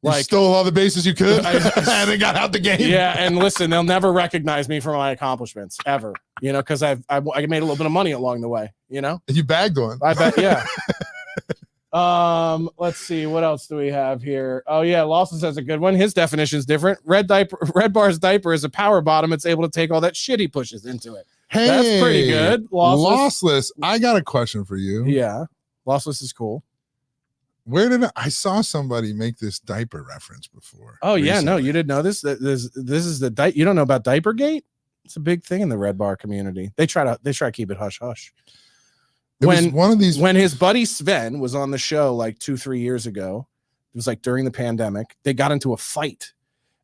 Like, you stole all the bases you could and then got out the game. Yeah, and listen, they'll never recognize me for my accomplishments ever. Because I made a little bit of money along the way. You bagged one. I bet. Yeah. Let's see, what else do we have here? Oh yeah, Lawson says a good one. His definition is different. Red Bar's diaper is a power bottom. It's able to take all that shit he pushes into it. Hey, that's pretty good. Lossless. I got a question for you. Yeah, Lossless is cool. Where did I saw somebody make this diaper reference before? Oh recently. Yeah, no, you didn't know this. This is the you don't know about Diapergate? It's a big thing in the Red Bar community. They try to keep it hush hush. When his buddy Sven was on the show like 2-3 years ago, it was like during the pandemic, they got into a fight.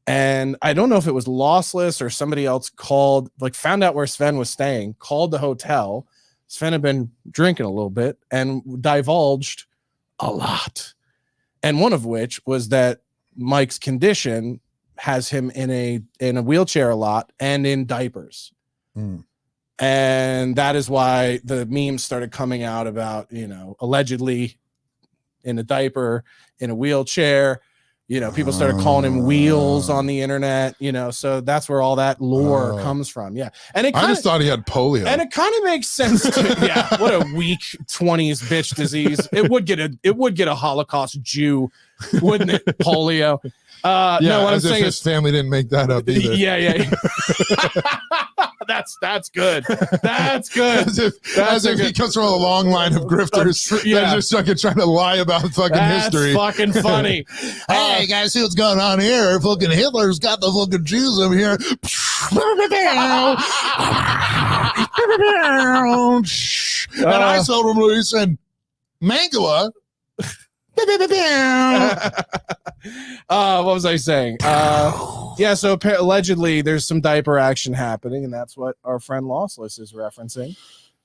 And I don't know if it was Lossless or somebody else found out where Sven was staying, called the hotel. Sven had been drinking a little bit and divulged a lot. And one of which was that Mike's condition has him in a wheelchair a lot and in diapers. And that is why the memes started coming out about, allegedly in a diaper, in a wheelchair, people started calling him Wheels on the internet, so that's where all that lore comes from. Yeah. And I just thought he had polio. And it kind of makes sense to, what a weak 20s bitch disease. It would get a Holocaust Jew, wouldn't it? Polio. No, what I'm saying his family didn't make that up either. Yeah. That's good. That's good. As if he comes from a long line of grifters that are just fucking trying to lie about fucking history. That's fucking funny. Hey, guys, see what's going on here? Fucking Hitler's got the fucking Jews over here. And I told him, listen, Mangala. What was I saying? So allegedly there's some diaper action happening, and that's what our friend Lossless is referencing.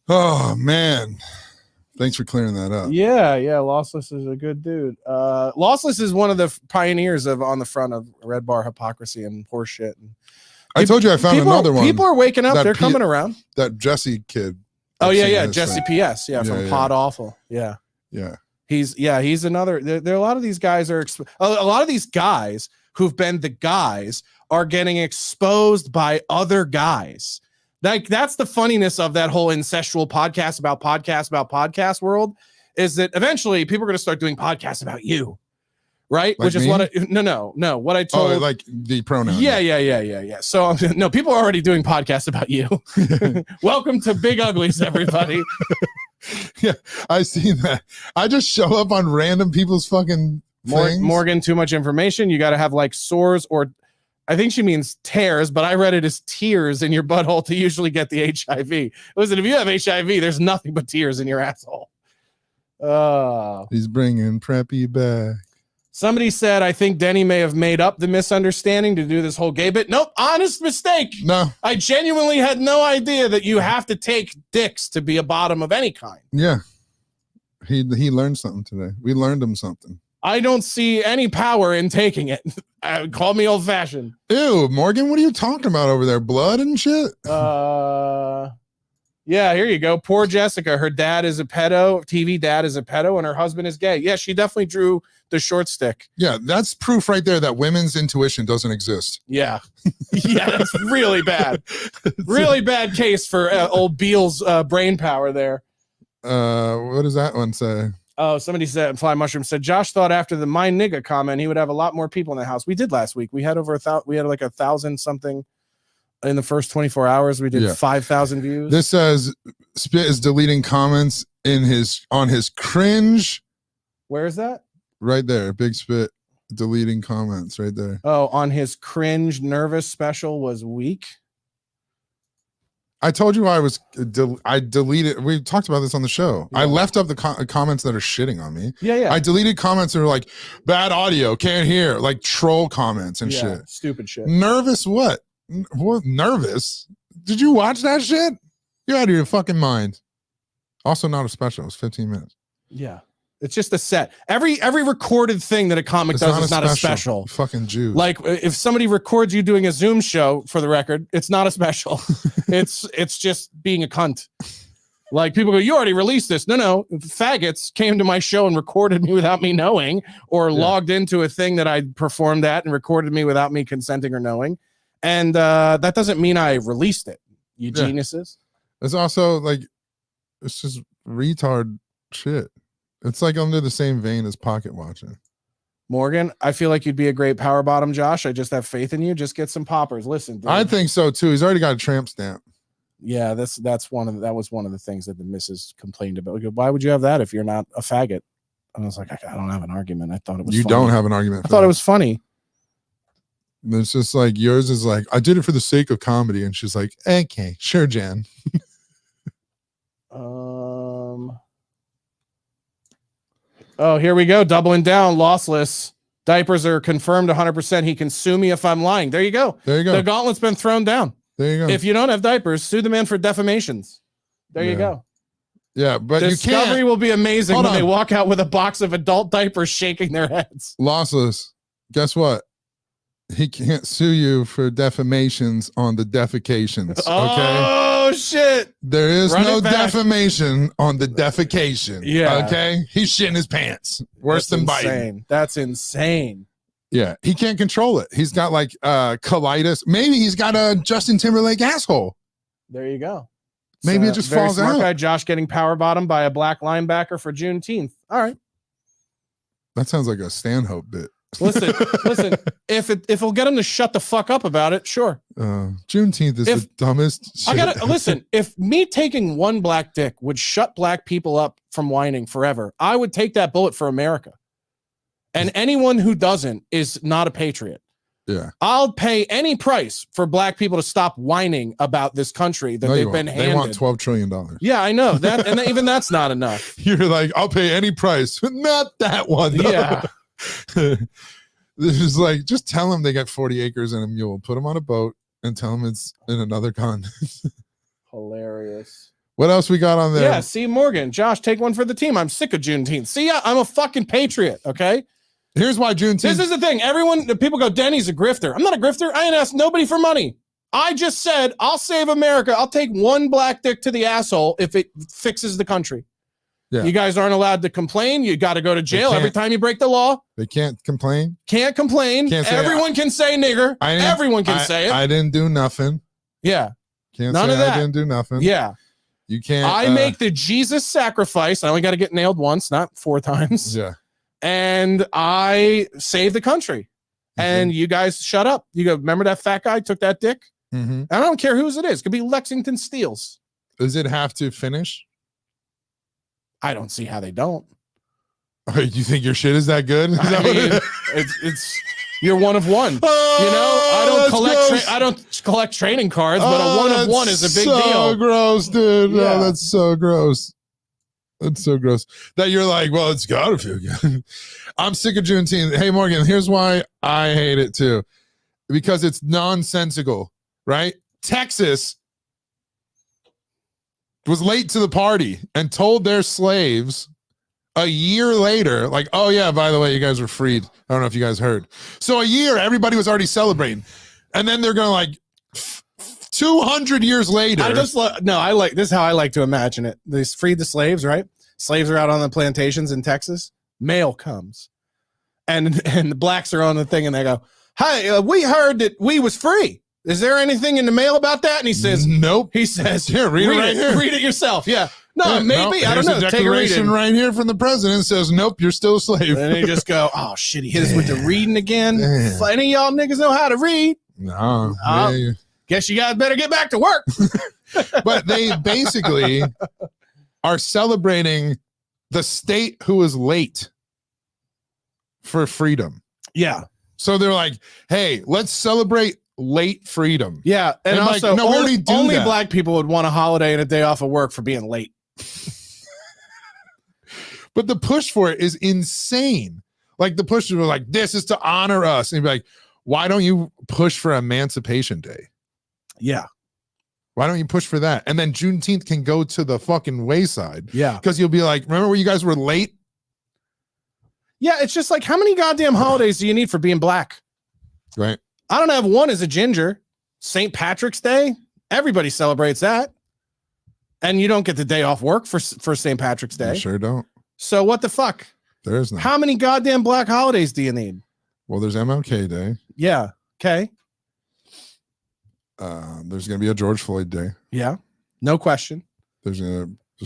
Oh man, thanks for clearing that up. Yeah, Lossless is a good dude. Lossless is one of the pioneers on the front of Red Bar hypocrisy and horseshit. I told you I found another one. People are waking up. They're coming around. That Jesse kid. Oh yeah, Jesse PS. From Pod Awful. Yeah. He's another. There are a lot of these guys a lot of these guys who've been the guys are getting exposed by other guys. Like that's the funniness of that whole incestual podcast about podcast world is that eventually people are going to start doing podcasts about you. Right. Like which is me? what what I told. Oh, like the pronoun. Yeah. So no, people are already doing podcasts about you. Welcome to Big Uglies, everybody. Yeah, I see that. I just show up on random people's fucking things. Morgan, too much information. You got to have like sores or I think she means tears, but I read it as tears in your butthole to usually get the HIV. Listen, if you have HIV, there's nothing but tears in your asshole. He's bringing Preppy back. Somebody said, I think Denny may have made up the misunderstanding to do this whole gay bit. Nope, honest mistake. No. I genuinely had no idea that you have to take dicks to be a bottom of any kind. Yeah. He learned something today. We learned him something. I don't see any power in taking it. Call me old-fashioned. Ew, Morgan, what are you talking about over there? Blood and shit? Yeah, here you go. Poor Jessica. Her dad is a pedo. TV dad is a pedo, and her husband is gay. Yeah, she definitely drew the short stick. Yeah, that's proof right there that women's intuition doesn't exist. Yeah. Yeah, that's really bad. Really bad case for old Beal's brain power there. What does that one say? Oh, somebody said, Fly Mushroom said, Josh thought after the my nigga comment, he would have a lot more people in the house. We did last week. We had over 1,000. We had like 1,000 something in the first 24 hours. We did 5,000 views. This says Spit is deleting comments on his cringe. Where is that? Right there. Big Spit deleting comments right there. Oh, on his cringe nervous special was weak. I told you I deleted. We talked about this on the show. Yeah. I left up the comments that are shitting on me. Yeah. I deleted comments that are like bad audio, can't hear, like troll comments and shit. Stupid shit. Nervous what? What nervous? Did you watch that shit? You're out of your fucking mind. Also not a special. It was 15 minutes. Yeah. It's just a set. Every recorded thing that a comic does is not a special. Fucking Jews. Like if somebody records you doing a Zoom show, for the record, it's not a special. it's just being a cunt. Like people go, you already released this. No. Faggots came to my show and recorded me without me knowing, or logged into a thing that I performed at and recorded me without me consenting or knowing. And that doesn't mean I released it. You geniuses. It's also like, it's just retard shit. It's like under the same vein as pocket watching. Morgan, I feel like you'd be a great power bottom, Josh. I just have faith in you. Just get some poppers. Listen, dude. I think so too. He's already got a tramp stamp. Yeah, that was one of the things that the missus complained about. Why would you have that if you're not a faggot? And I was like, I don't have an argument. I thought it was You funny. don't have an argument. I thought it was funny. It's just like yours is like, I did it for the sake of comedy. And she's like, okay, sure, Jan. Oh, here we go. Doubling down. Lossless. Diapers are confirmed 100%. He can sue me if I'm lying. There you go. There you go. The gauntlet's been thrown down. There you go. If you don't have diapers, sue the man for defamations. There you go. Yeah, but Discovery you can't. will be amazing Hold when on. they walk out with a box of adult diapers shaking their heads. Lossless. Guess what? He can't sue you for defamations on the defecations. Okay. Oh shit! There is Run no it back. defamation on the defecation. Yeah. Okay. He's shitting his pants. Worse than Biden. insane. That's insane. Yeah. He can't control it. He's got like colitis. Maybe he's got a Justin Timberlake asshole. There you go. Maybe So, it just very falls smart out. guy Josh getting power bottomed by a black linebacker for Juneteenth. All right. That sounds like a Stanhope bit. Listen. If it'll get him to shut the fuck up about it, sure. Juneteenth is the dumbest shit. I gotta listen. If me taking one black dick would shut black people up from whining forever, I would take that bullet for America. And anyone who doesn't is not a patriot. Yeah. I'll pay any price for black people to stop whining about this country that they've been handed. They want $12 trillion. Yeah, I know that, and even that's not enough. You're like, I'll pay any price. Not that one. Though. Yeah. This is like, just tell them they got 40 acres and a mule. Put them on a boat and tell them it's in another continent. Hilarious. What else we got on there? Yeah, see, Morgan, Josh, take one for the team. I'm sick of Juneteenth. See ya, I'm a fucking patriot, okay? Here's why Juneteenth. This is the thing. People go, Denny's a grifter. I'm not a grifter. I ain't asked nobody for money. I just said, I'll save America. I'll take one black dick to the asshole if it fixes the country. Yeah. You guys aren't allowed to complain. You got to go to jail every time you break the law. They can't complain. Can't complain. Can't say, Everyone can say nigger. Everyone can say it. I didn't do nothing. Yeah. Can't None say of that. I didn't do nothing. Yeah. You can't. I make the Jesus sacrifice. I only got to get nailed once, not 4 times. Yeah. And I save the country. And you guys shut up. You go, remember that fat guy took that dick? Mm-hmm. I don't care whose it is. It could be Lexington Steele's. Does it have to finish? I don't see how they don't. You think your shit is that good? Is that what it is? It's you're one of one. Oh, I don't collect trading cards, but a one of one is a big so deal. Gross, dude. Yeah. Oh, that's so gross. That's so gross that you're like, well, it's gotta feel good. I'm sick of Juneteenth. Hey, Morgan, here's why I hate it too. Because it's nonsensical, right? Texas was late to the party and told their slaves a year later, like, oh yeah, by the way, you guys were freed. I don't know if you guys heard. So a year, everybody was already celebrating. And then they're going to like 200 years later. I like this is how I like to imagine it. They freed the slaves, right? Slaves are out on the plantations in Texas. Mail comes. And the blacks are on the thing and they go, "Hey, we heard that we was free. Is there anything in the mail about that?" And he says, "Nope." He says, "Here, read it right here. Read it yourself." Yeah. No, maybe. I don't Here's know. a Take a reading. declaration right here from the president says, "Nope, you're still a slave." And they just go, "Oh shit!" He hit us with the reading again. Damn. Any of y'all niggas know how to read? No. Guess you guys better get back to work. But they basically are celebrating the state who was late for freedom. Yeah. So they're like, "Hey, let's celebrate late freedom." Yeah. And like, also, no, we already do only that. black people would want a holiday and a day off of work for being late. But the push for it is insane. Like the push were like, "This is to honor us." And you'd be like, why don't you push for Emancipation Day? Yeah. Why don't you push for that? And then Juneteenth can go to the fucking wayside. Yeah. Because you'll be like, remember when you guys were late? Yeah. It's just like, how many goddamn holidays do you need for being black? Right. I don't have one as a ginger. St. Patrick's Day. Everybody celebrates that. And you don't get the day off work for St. Patrick's Day. You sure don't. So what the fuck? There is no. How many goddamn black holidays do you need? Well, there's MLK Day. Yeah. Okay. There's gonna be a George Floyd Day. Yeah. No question. There's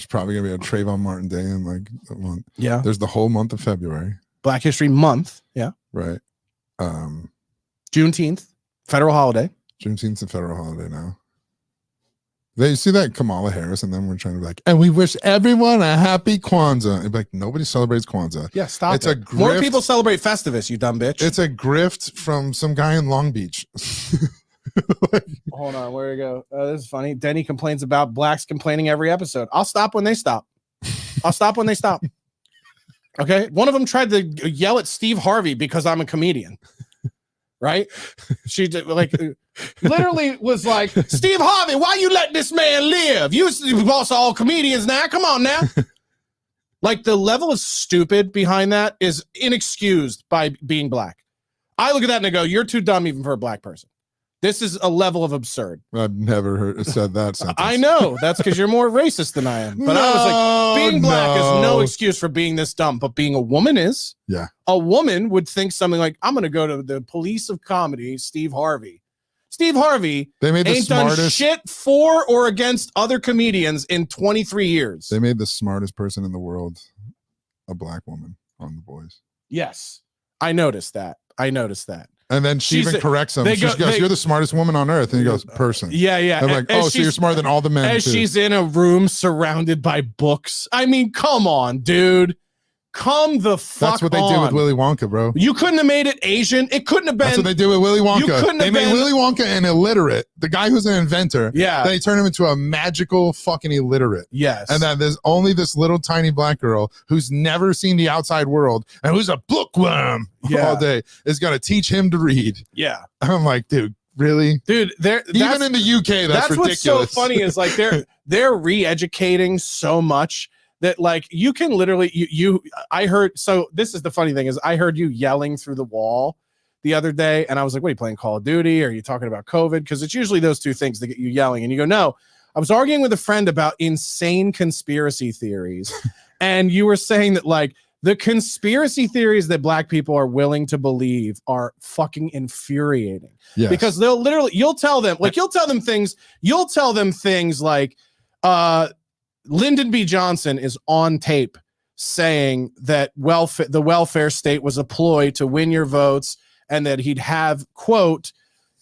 probably gonna be a Trayvon Martin Day in like a month. Yeah. There's the whole month of February. Black History Month. Yeah. Right. Juneteenth, federal holiday. Juneteenth's a federal holiday now. They see that Kamala Harris, and then we're trying to be like, and we wish everyone a happy Kwanzaa. And be like, nobody celebrates Kwanzaa. Yeah, stop It's it. a More grift. people celebrate Festivus, you dumb bitch. It's a grift from some guy in Long Beach. Hold on, where to go? This is funny. Denny complains about blacks complaining every episode. I'll stop when they stop. I'll stop when they stop. Okay. One of them tried to yell at Steve Harvey because I'm a comedian. Right? She did, like literally was like, "Steve Harvey, why you let this man live? You boss of all comedians now. Come on now." Like the level of stupid behind that is inexcused by being black. I look at that and I go, "You're too dumb even for a black person." This is a level of absurd. I've never said that sentence. I know that's because you're more racist than I am. But I was like, being black is no excuse for being this dumb, but being a woman is. Yeah. A woman would think something like, "I'm going to go to the police of comedy, Steve Harvey." Steve Harvey They made the ain't done smartest shit for or against other comedians in 23 years. They made the smartest person in the world a black woman on The Boys. Yes. I noticed that. And then she even corrects him. She goes, "You're the smartest woman on earth." And he goes, "Person." Yeah, yeah. I'm like, "Oh, so you're smarter than all the men." As too. she's in a room surrounded by books. I mean, come on, dude. Come the fuck That's what they on. did with Willy Wonka, bro. You couldn't have made it Asian. It couldn't have been. That's what they did with Willy Wonka. They made been, Willy Wonka an illiterate. The guy who's an inventor. Yeah. They turned him into a magical fucking illiterate. Yes. And then there's only this little tiny black girl who's never seen the outside world and who's a bookworm all day is going to teach him to read. Yeah. I'm like, dude, really? Dude, even in the UK, that's ridiculous. What's so funny is like they're re-educating so much that like you can literally I heard, so this is the funny thing is I heard you yelling through the wall the other day and I was like, "What are you playing, Call of Duty? Or are you talking about COVID?" Because it's usually those two things that get you yelling. And you go, "No, I was arguing with a friend about insane conspiracy theories." And you were saying that like the conspiracy theories that black people are willing to believe are fucking infuriating. Yes. Because you'll tell them things like Lyndon B. Johnson is on tape saying that the welfare state was a ploy to win your votes and that he'd have, quote,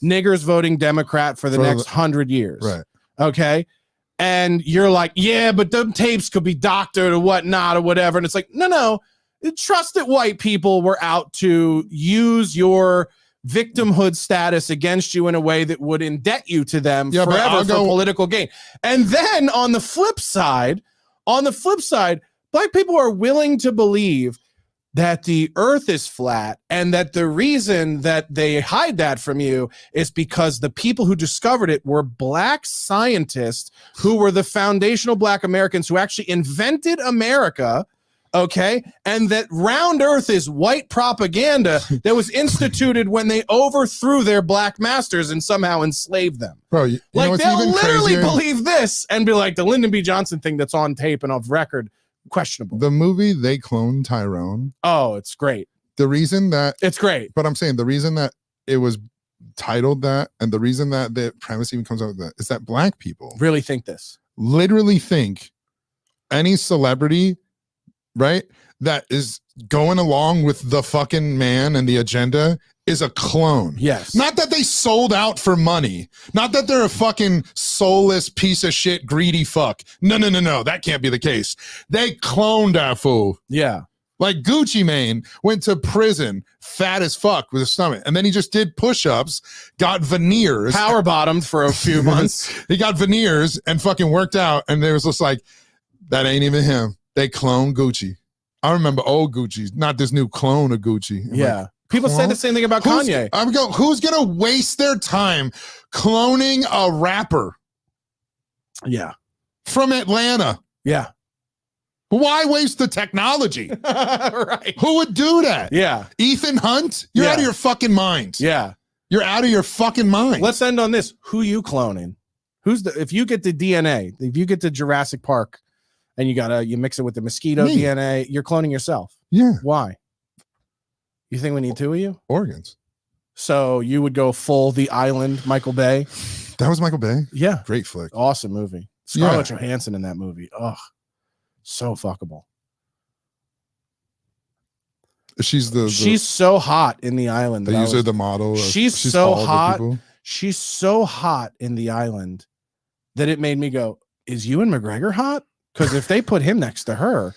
niggers voting Democrat for the next 100 years. Right. Okay. And you're like, "Yeah, but them tapes could be doctored or whatnot or whatever." And it's like, no. Trust that white people were out to use your victimhood status against you in a way that would indebt you to them forever for political gain. And then on the flip side, black people are willing to believe that the earth is flat and that the reason that they hide that from you is because the people who discovered it were black scientists who were the foundational black Americans who actually invented America Okay. And that round earth is white propaganda that was instituted when they overthrew their black masters and somehow enslaved them. Bro, you know Like what's they'll even literally crazier? believe this and be like the Lyndon B. Johnson thing that's on tape and off record, questionable. The movie they cloned Tyrone. Oh, it's great. The reason that, It's great. but I'm saying the reason that it was titled that, and the reason that the premise even comes out with that, is that black people Really think this. literally think any celebrity, right, that is going along with the fucking man and the agenda is a clone. Yes. Not that they sold out for money. Not that they're a fucking soulless piece of shit, greedy fuck. No. That can't be the case. They cloned that fool. Yeah. Like Gucci Mane went to prison, fat as fuck with his stomach, and then he just did push-ups, got veneers. Power bottomed for a few months. He got veneers and fucking worked out, and they was just like, that ain't even him. They cloned Gucci. I remember old Gucci, not this new clone of Gucci. I'm Yeah. like, People say clone? the same thing about Kanye. Who's gonna waste their time cloning a rapper Yeah. from Atlanta? Yeah. Why waste the technology? Right. Who would do that? Yeah. Ethan Hunt? You're Yeah. out of your fucking mind. Yeah. You're out of your fucking mind. Let's end on this. Who you cloning? If you get the DNA, if you get to Jurassic Park and you mix it with the mosquito Me. DNA, you're cloning yourself. Yeah, Why? You think we need two of you? organs. So you would go full The Island, Michael Bay? That was Michael Bay. Yeah. Great flick. Awesome movie. Scarlett Johansson in that movie. Oh, so fuckable. She's so hot in The Island. They that I use her was- the model. She's she's so all the hot. people. She's so hot in The Island that it made me go, is Ewan McGregor hot? Because if they put him next to her,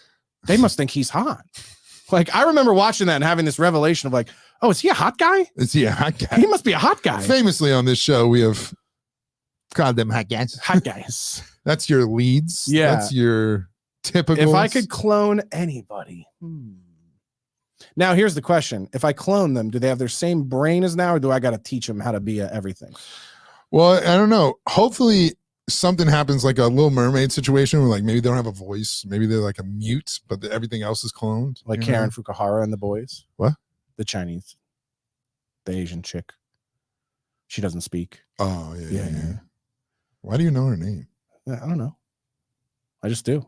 they must think he's hot. Like, I remember watching that and having this revelation of like, oh, is he a hot guy? Is he a hot guy? He must be a hot guy. Famously on this show, we have called them hot guys. Hot guys. That's your leads. Yeah. That's your typical. If I could clone anybody. Now, here's the question. If I clone them, do they have their same brain as now, or do I got to teach them how to be everything? Well, I don't know. Hopefully something happens like a Little Mermaid situation where like maybe they don't have a voice. Maybe they're like a mute, but everything else is cloned. Like you Karen know? Fukuhara and the boys? What? The Chinese. The Asian chick. She doesn't speak. Oh, yeah. Yeah. Why do you know her name? I don't know. I just do.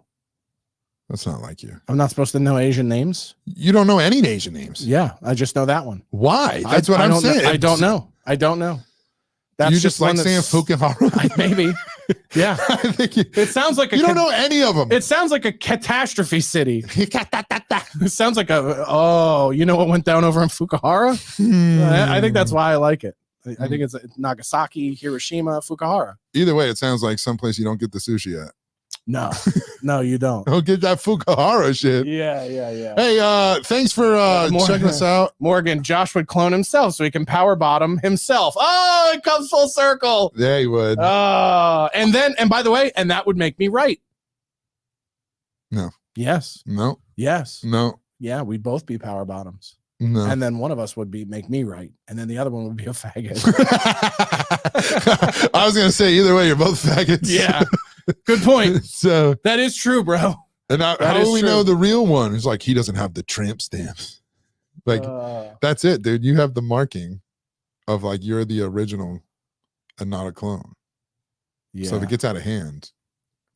That's not like you. I'm not supposed to know Asian names. You don't know any Asian names. Yeah, I just know that one. Why? That's what I I'm don't know- saying. I don't know. I don't know. That's You just like one saying that's- Fukuhara? Maybe. Yeah. I think you It sounds like don't know any of them. It sounds like a catastrophe city. It sounds like you know what went down over in Fukuhara? I think that's why I like it. I think it's Nagasaki, Hiroshima, Fukuhara. Either way, it sounds like someplace you don't get the sushi at. No, you don't. Don't get that Fukuhara shit. Yeah. Hey, thanks for checking us out. Morgan, Josh would clone himself so he can power bottom himself. Oh, it comes full circle. Yeah, you would. And by the way, and that would make me right. No. Yes. No. Yes. No. Yeah, we'd both be power bottoms. No. And then one of us would make me right. And then the other one would be a faggot. I was gonna say either way, you're both faggots. Yeah. Good point. So That is true, bro. and how is do we true. know the real one? It's like he doesn't have the tramp stamp. Like that's it, dude. You have the marking of like you're the original and not a clone. yeah. So if it gets out of hand,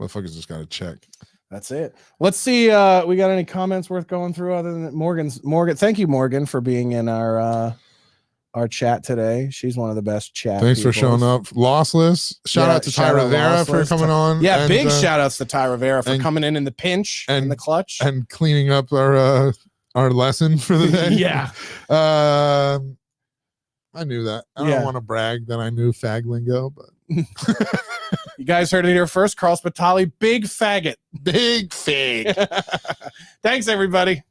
motherfuckers just gotta check. That's it. Let's see. We got any comments worth going through other than Morgan? Thank you, Morgan, for being in our chat today. She's one of the best chat. Thanks for peoples. showing up. Lossless. Shout Yeah, out to shout Ty out Rivera for Lossless. coming on. Yeah, and, big shout outs to Ty Rivera for and- coming in the pinch and and- the clutch. and cleaning up our lesson for the day. Yeah. I knew that. I Yeah. don't want to brag that I knew fag lingo, but You guys heard it here first. Carl Spitali, big faggot. big fag. Thanks, everybody.